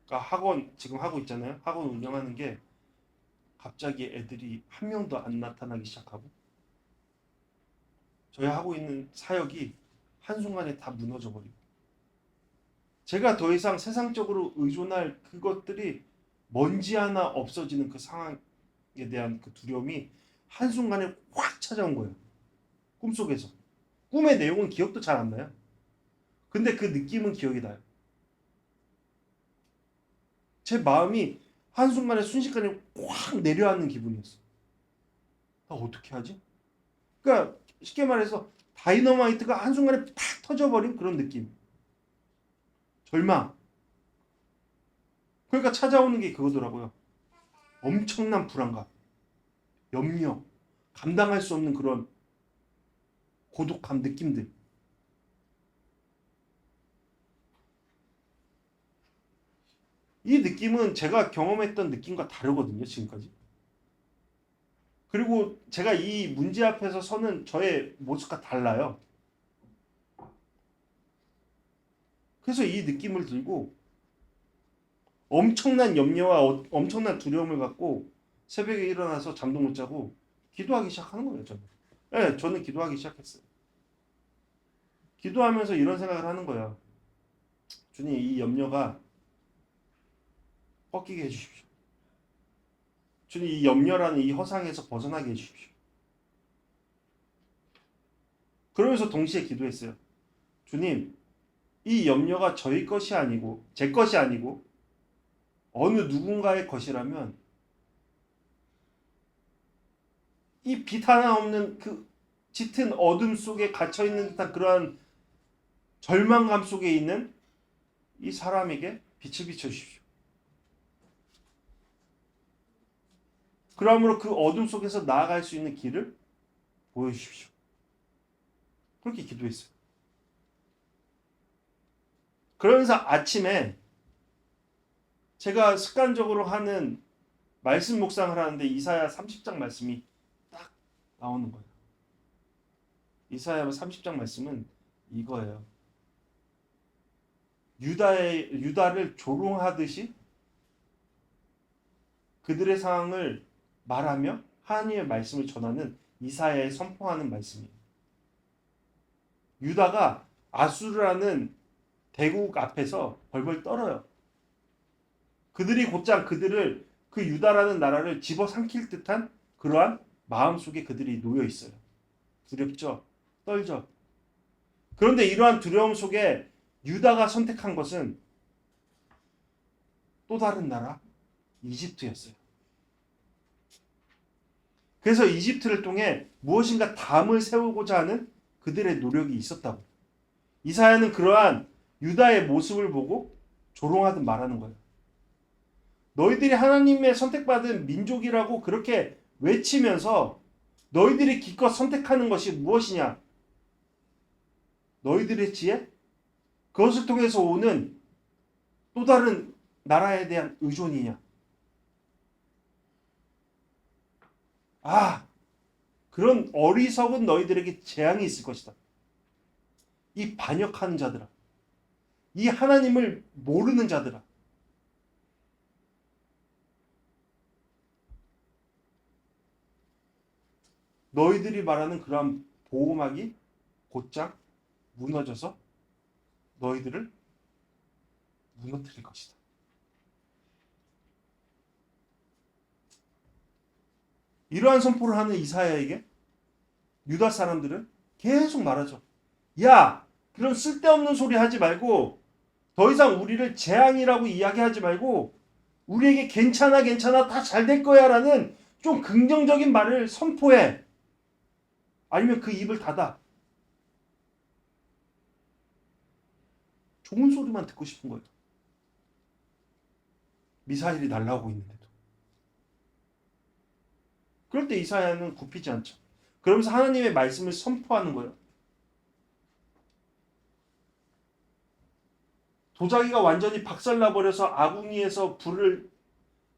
그러니까 학원 지금 하고 있잖아요. 학원 운영하는 게 갑자기 애들이 한 명도 안 나타나기 시작하고 저희 하고 있는 사역이 한순간에 다 무너져 버리고 제가 더 이상 세상적으로 의존할 그것들이 먼지 하나 없어지는 그 상황에 대한 그 두려움이 한순간에 확 찾아온 거예요. 꿈속에서. 꿈의 내용은 기억도 잘 안 나요. 근데 그 느낌은 기억이 나요. 제 마음이 한순간에 순식간에 확 내려앉는 기분이었어. 나 어떻게 하지? 그러니까 쉽게 말해서 다이너마이트가 한순간에 팍 터져버린 그런 느낌. 절망. 그러니까 찾아오는 게 그거더라고요. 엄청난 불안감, 염려, 감당할 수 없는 그런 고독함 느낌들. 이 느낌은 제가 경험했던 느낌과 다르거든요, 지금까지. 그리고 제가 이 문제 앞에서 서는 저의 모습과 달라요. 그래서 이 느낌을 들고 엄청난 염려와 엄청난 두려움을 갖고 새벽에 일어나서 잠도 못 자고 기도하기 시작하는 거예요, 저는. 네, 저는 기도하기 시작했어요. 기도하면서 이런 생각을 하는 거예요. 주님, 이 염려가 꺾이게 해주십시오. 주님, 이 염려라는 이 허상에서 벗어나게 해주십시오. 그러면서 동시에 기도했어요. 주님, 이 염려가 저희 것이 아니고 제 것이 아니고 어느 누군가의 것이라면 이 빛 하나 없는 그 짙은 어둠 속에 갇혀 있는 듯한 그러한 절망감 속에 있는 이 사람에게 빛을 비춰 주십시오. 그러므로 그 어둠 속에서 나아갈 수 있는 길을 보여주십시오. 그렇게 기도했어요. 그러면서 아침에 제가 습관적으로 하는 말씀 묵상을 하는데 이사야 30장 말씀이 딱 나오는 거예요. 이사야 30장 말씀은 이거예요. 유다를 조롱하듯이 그들의 상황을 말하며 하나님의 말씀을 전하는 이사야에 선포하는 말씀이에요. 유다가 아수르라는 대국 앞에서 벌벌 떨어요. 그들이 곧장 그들을 그 유다라는 나라를 집어삼킬 듯한 그러한 마음속에 그들이 놓여 있어요. 두렵죠? 떨죠? 그런데 이러한 두려움 속에 유다가 선택한 것은 또 다른 나라 이집트였어요. 그래서 이집트를 통해 무엇인가 담을 세우고자 하는 그들의 노력이 있었다고. 이사야는 그러한 유다의 모습을 보고 조롱하듯 말하는 거예요. 너희들이 하나님의 선택받은 민족이라고 그렇게 외치면서 너희들이 기껏 선택하는 것이 무엇이냐? 너희들의 지혜? 그것을 통해서 오는 또 다른 나라에 대한 의존이냐? 그런 어리석은 너희들에게 재앙이 있을 것이다. 이 반역하는 자들아. 이 하나님을 모르는 자들아. 너희들이 말하는 그러한 보호막이 곧장 무너져서 너희들을 무너뜨릴 것이다. 이러한 선포를 하는 이사야에게 유다 사람들은 계속 말하죠. 야, 그런 쓸데없는 소리 하지 말고 더 이상 우리를 재앙이라고 이야기하지 말고 우리에게 괜찮아 다 잘 될 거야 라는 좀 긍정적인 말을 선포해. 아니면 그 입을 닫아. 좋은 소리만 듣고 싶은 거예요. 미사일이 날아오고 있는데도. 그럴 때 이사야는 굽히지 않죠. 그러면서 하나님의 말씀을 선포하는 거예요. 도자기가 완전히 박살나버려서 아궁이에서 불을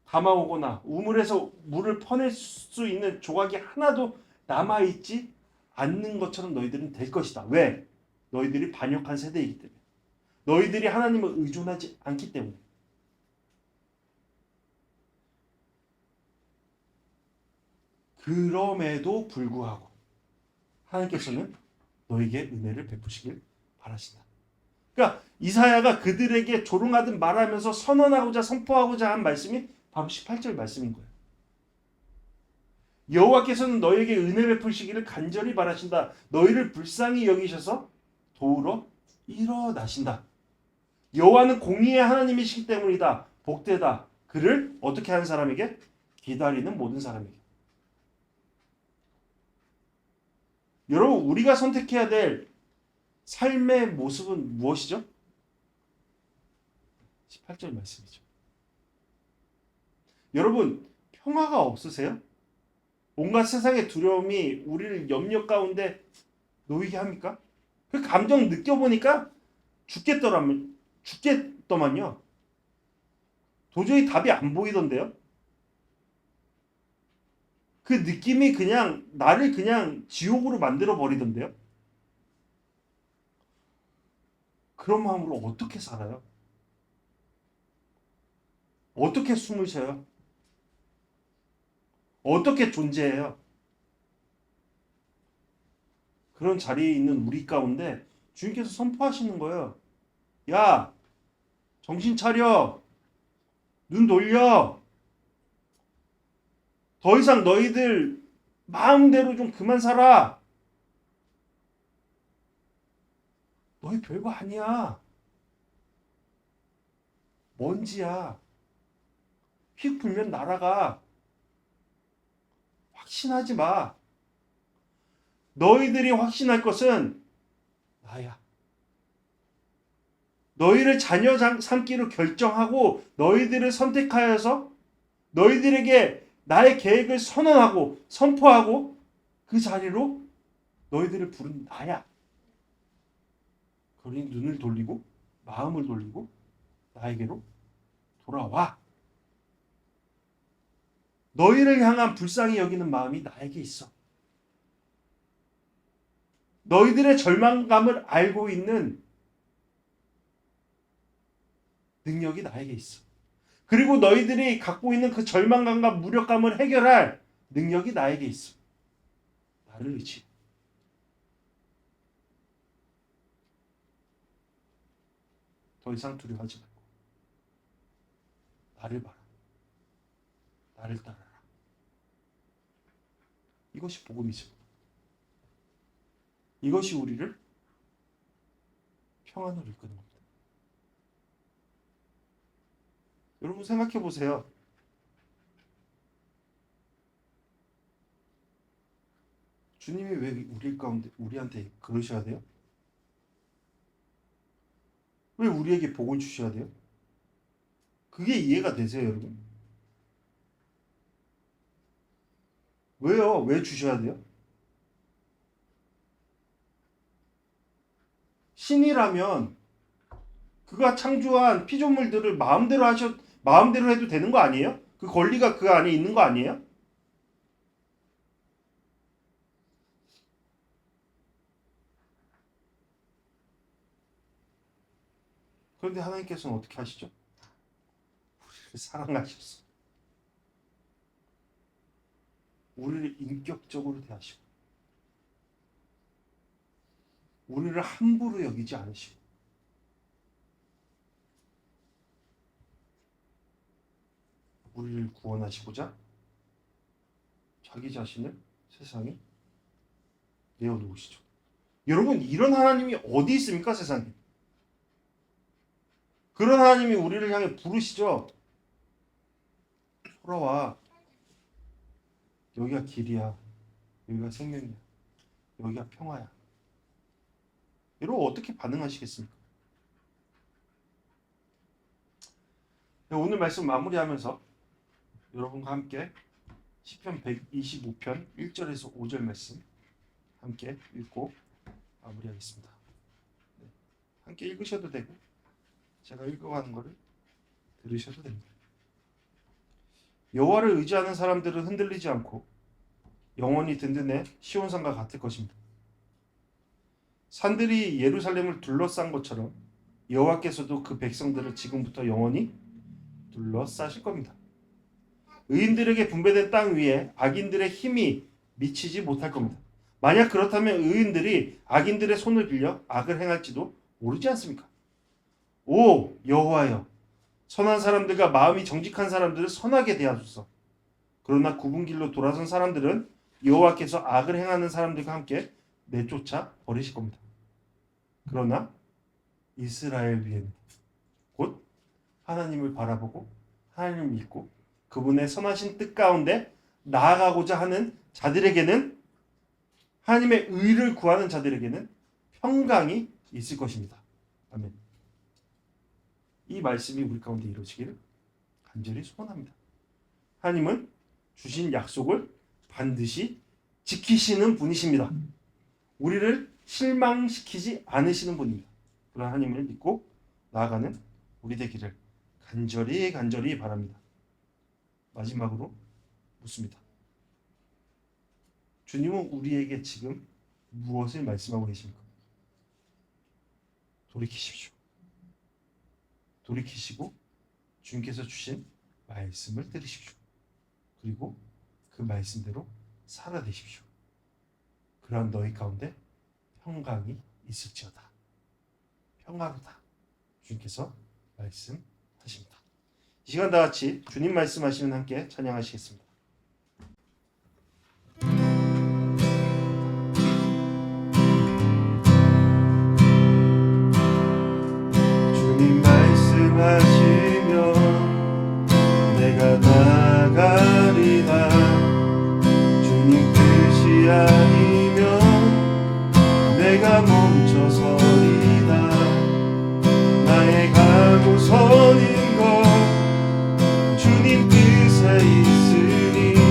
담아오거나 우물에서 물을 퍼낼 수 있는 조각이 하나도 남아있지 않는 것처럼 너희들은 될 것이다. 왜? 너희들이 반역한 세대이기 때문에. 너희들이 하나님을 의존하지 않기 때문에. 그럼에도 불구하고 하나님께서는 너에게 은혜를 베푸시길 바라신다. 그러니까 이사야가 그들에게 조롱하듯 말하면서 선언하고자 선포하고자 한 말씀이 바로 18절 말씀인 거예요. 여호와께서는 너에게 은혜 베푸시기를 간절히 바라신다. 너희를 불쌍히 여기셔서 도우러 일어나신다. 여호와는 공의의 하나님이시기 때문이다. 복되다. 그를 어떻게 하는 사람에게? 기다리는 모든 사람에게. 여러분, 우리가 선택해야 될 삶의 모습은 무엇이죠? 18절 말씀이죠. 여러분, 평화가 없으세요? 온갖 세상의 두려움이 우리를 염려 가운데 놓이게 합니까? 그 감정 느껴보니까 죽겠더만요. 도저히 답이 안 보이던데요. 그 느낌이 그냥 나를 그냥 지옥으로 만들어 버리던데요. 그런 마음으로 어떻게 살아요? 어떻게 숨을 쉬어요? 어떻게 존재해요? 그런 자리에 있는 우리 가운데 주님께서 선포하시는 거예요. 야, 정신 차려. 눈 돌려. 더 이상 너희들 마음대로 좀 그만 살아. 너희 별거 아니야. 먼지야. 휙 불면 날아가. 확신하지 마. 너희들이 확신할 것은 나야. 너희를 자녀 삼기로 결정하고 너희들을 선택하여서 너희들에게 나의 계획을 선언하고 선포하고 그 자리로 너희들을 부른 나야. 그러니 눈을 돌리고 마음을 돌리고 나에게로 돌아와. 너희를 향한 불쌍히 여기는 마음이 나에게 있어. 너희들의 절망감을 알고 있는 능력이 나에게 있어. 그리고 너희들이 갖고 있는 그 절망감과 무력감을 해결할 능력이 나에게 있어. 나를 의지해. 더 이상 두려워하지 말고 나를 봐라. 나를 따라라. 이것이 복음이죠. 이것이 우리를 평안으로 이끄는 겁니다. 여러분 생각해 보세요. 주님이 왜 우리 가운데 우리한테 그러셔야 돼요? 왜 우리에게 복을 주셔야 돼요? 그게 이해가 되세요, 여러분? 왜요? 왜 주셔야 돼요? 신이라면 그가 창조한 피조물들을 마음대로 해도 되는 거 아니에요? 그 권리가 그 안에 있는 거 아니에요? 그런데 하나님께서는 어떻게 하시죠? 우리를 사랑하셨어. 우리를 인격적으로 대하시고 우리를 함부로 여기지 않으시고 우리를 구원하시고자 자기 자신을 세상에 내어놓으시죠. 여러분, 이런 하나님이 어디 있습니까, 세상에? 그런 하나님이 우리를 향해 부르시죠. 돌아와. 여기가 길이야. 여기가 생명이야. 여기가 평화야. 여러분 어떻게 반응하시겠습니까? 오늘 말씀 마무리하면서 여러분과 함께 시편 125편 1절에서 5절 말씀 함께 읽고 마무리하겠습니다. 함께 읽으셔도 되고 제가 읽어가는 것을 들으셔도 됩니다. 여호와를 의지하는 사람들은 흔들리지 않고 영원히 든든해 시온산과 같을 것입니다. 산들이 예루살렘을 둘러싼 것처럼 여호와께서도 그 백성들을 지금부터 영원히 둘러싸실 겁니다. 의인들에게 분배된 땅 위에 악인들의 힘이 미치지 못할 겁니다. 만약 그렇다면 의인들이 악인들의 손을 빌려 악을 행할지도 모르지 않습니까? 오 여호와여, 선한 사람들과 마음이 정직한 사람들을 선하게 대하소서. 그러나 굽은 길로 돌아선 사람들은 여호와께서 악을 행하는 사람들과 함께 내쫓아 버리실 겁니다. 그러나 이스라엘 위에는, 곧 하나님을 바라보고 하나님을 믿고 그분의 선하신 뜻 가운데 나아가고자 하는 자들에게는, 하나님의 의를 구하는 자들에게는 평강이 있을 것입니다. 아멘. 이 말씀이 우리 가운데 이루어지기를 간절히 소원합니다. 하나님은 주신 약속을 반드시 지키시는 분이십니다. 우리를 실망시키지 않으시는 분입니다. 그런 하나님을 믿고 나아가는 우리 되기를 간절히 바랍니다. 마지막으로 묻습니다. 주님은 우리에게 지금 무엇을 말씀하고 계십니까? 돌이키십시오. 돌이키시고 주님께서 주신 말씀을 들으십시오. 그리고 그 말씀대로 살아내십시오. 그러한 너희 가운데 평강이 있을지어다. 평화로다. 주님께서 말씀하십니다. 이 시간 다 같이 주님 말씀하시면 함께 찬양하시겠습니다. 주님 말씀하시면 내가 나가리라. 주님 뜻이 아니면 내가 멈춰서리다. 나의 가고 서는 것 주님 뜻에 있으니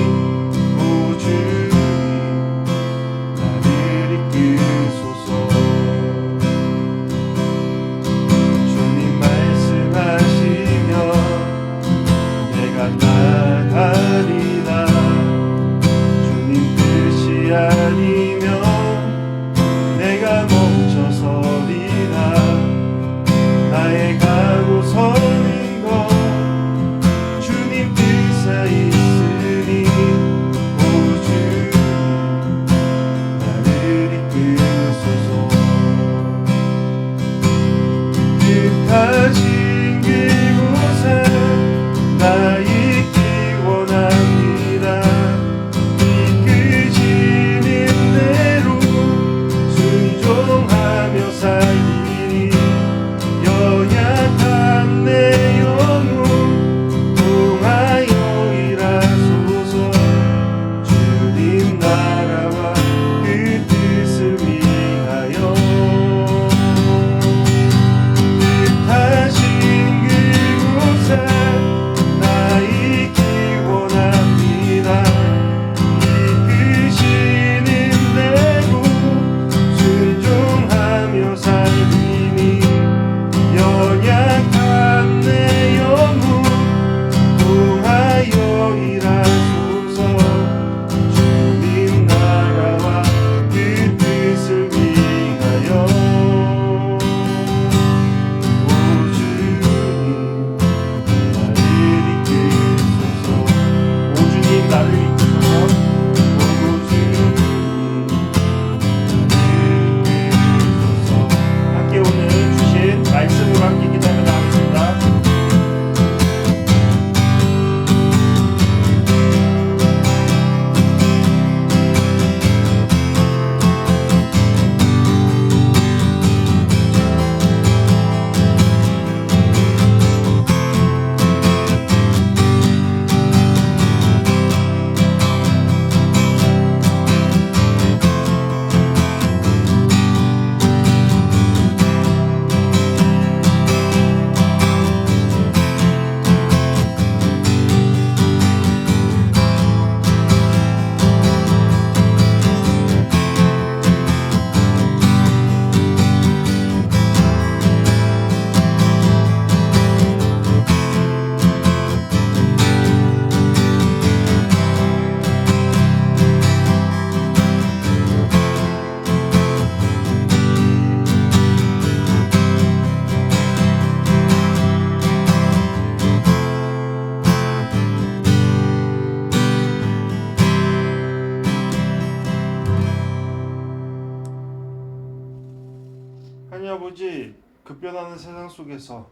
하나님 아버지, 급변하는 세상 속에서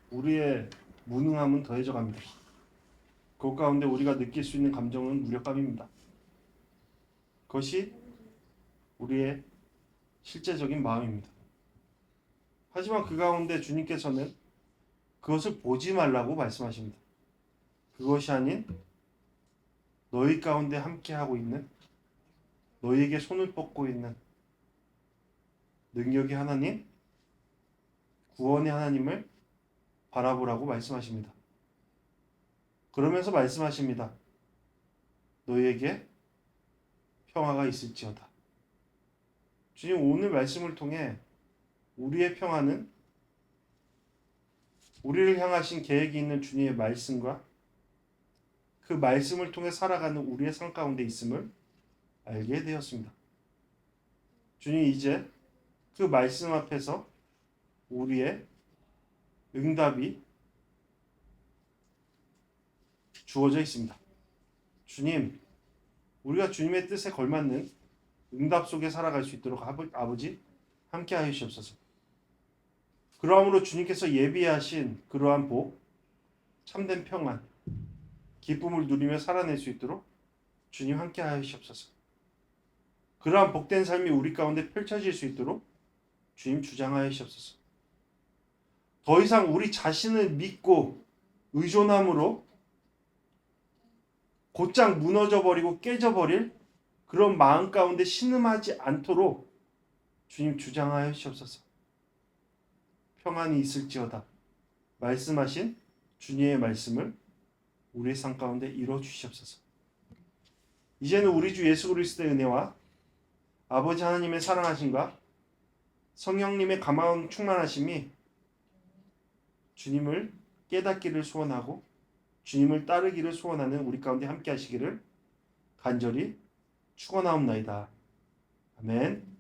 우리의 무능함은 더해져 갑니다. 그 가운데 우리가 느낄 수 있는 감정은 무력감입니다. 그것이 우리의 실제적인 마음입니다. 하지만 그 가운데 주님께서는 그것을 보지 말라고 말씀하십니다. 그것이 아닌 너희 가운데 함께하고 있는, 너희에게 손을 뻗고 있는 능력의 하나님, 구원의 하나님을 바라보라고 말씀하십니다. 그러면서 말씀하십니다. 너희에게 평화가 있을지어다. 주님, 오늘 말씀을 통해 우리의 평화는 우리를 향하신 계획이 있는 주님의 말씀과 그 말씀을 통해 살아가는 우리의 삶 가운데 있음을 알게 되었습니다. 주님, 이제 그 말씀 앞에서 우리의 응답이 주어져 있습니다. 주님, 우리가 주님의 뜻에 걸맞는 응답 속에 살아갈 수 있도록 아버지 함께 하여 주시옵소서. 그러함으로 주님께서 예비하신 그러한 복, 참된 평안, 기쁨을 누리며 살아낼 수 있도록 주님 함께 하여 주시옵소서. 그러한 복된 삶이 우리 가운데 펼쳐질 수 있도록 주님 주장하여 주시옵소서. 더 이상 우리 자신을 믿고 의존함으로 곧장 무너져버리고 깨져버릴 그런 마음 가운데 신음하지 않도록 주님 주장하여 주시옵소서. 평안이 있을지어다 말씀하신 주님의 말씀을 우리의 삶 가운데 이루어 주시옵소서. 이제는 우리 주 예수 그리스도의 은혜와 아버지 하나님의 사랑하심과 성령님의 감화음 충만하심이 주님을 깨닫기를 소원하고 주님을 따르기를 소원하는 우리 가운데 함께 하시기를 간절히 축원하옵나이다. 아멘.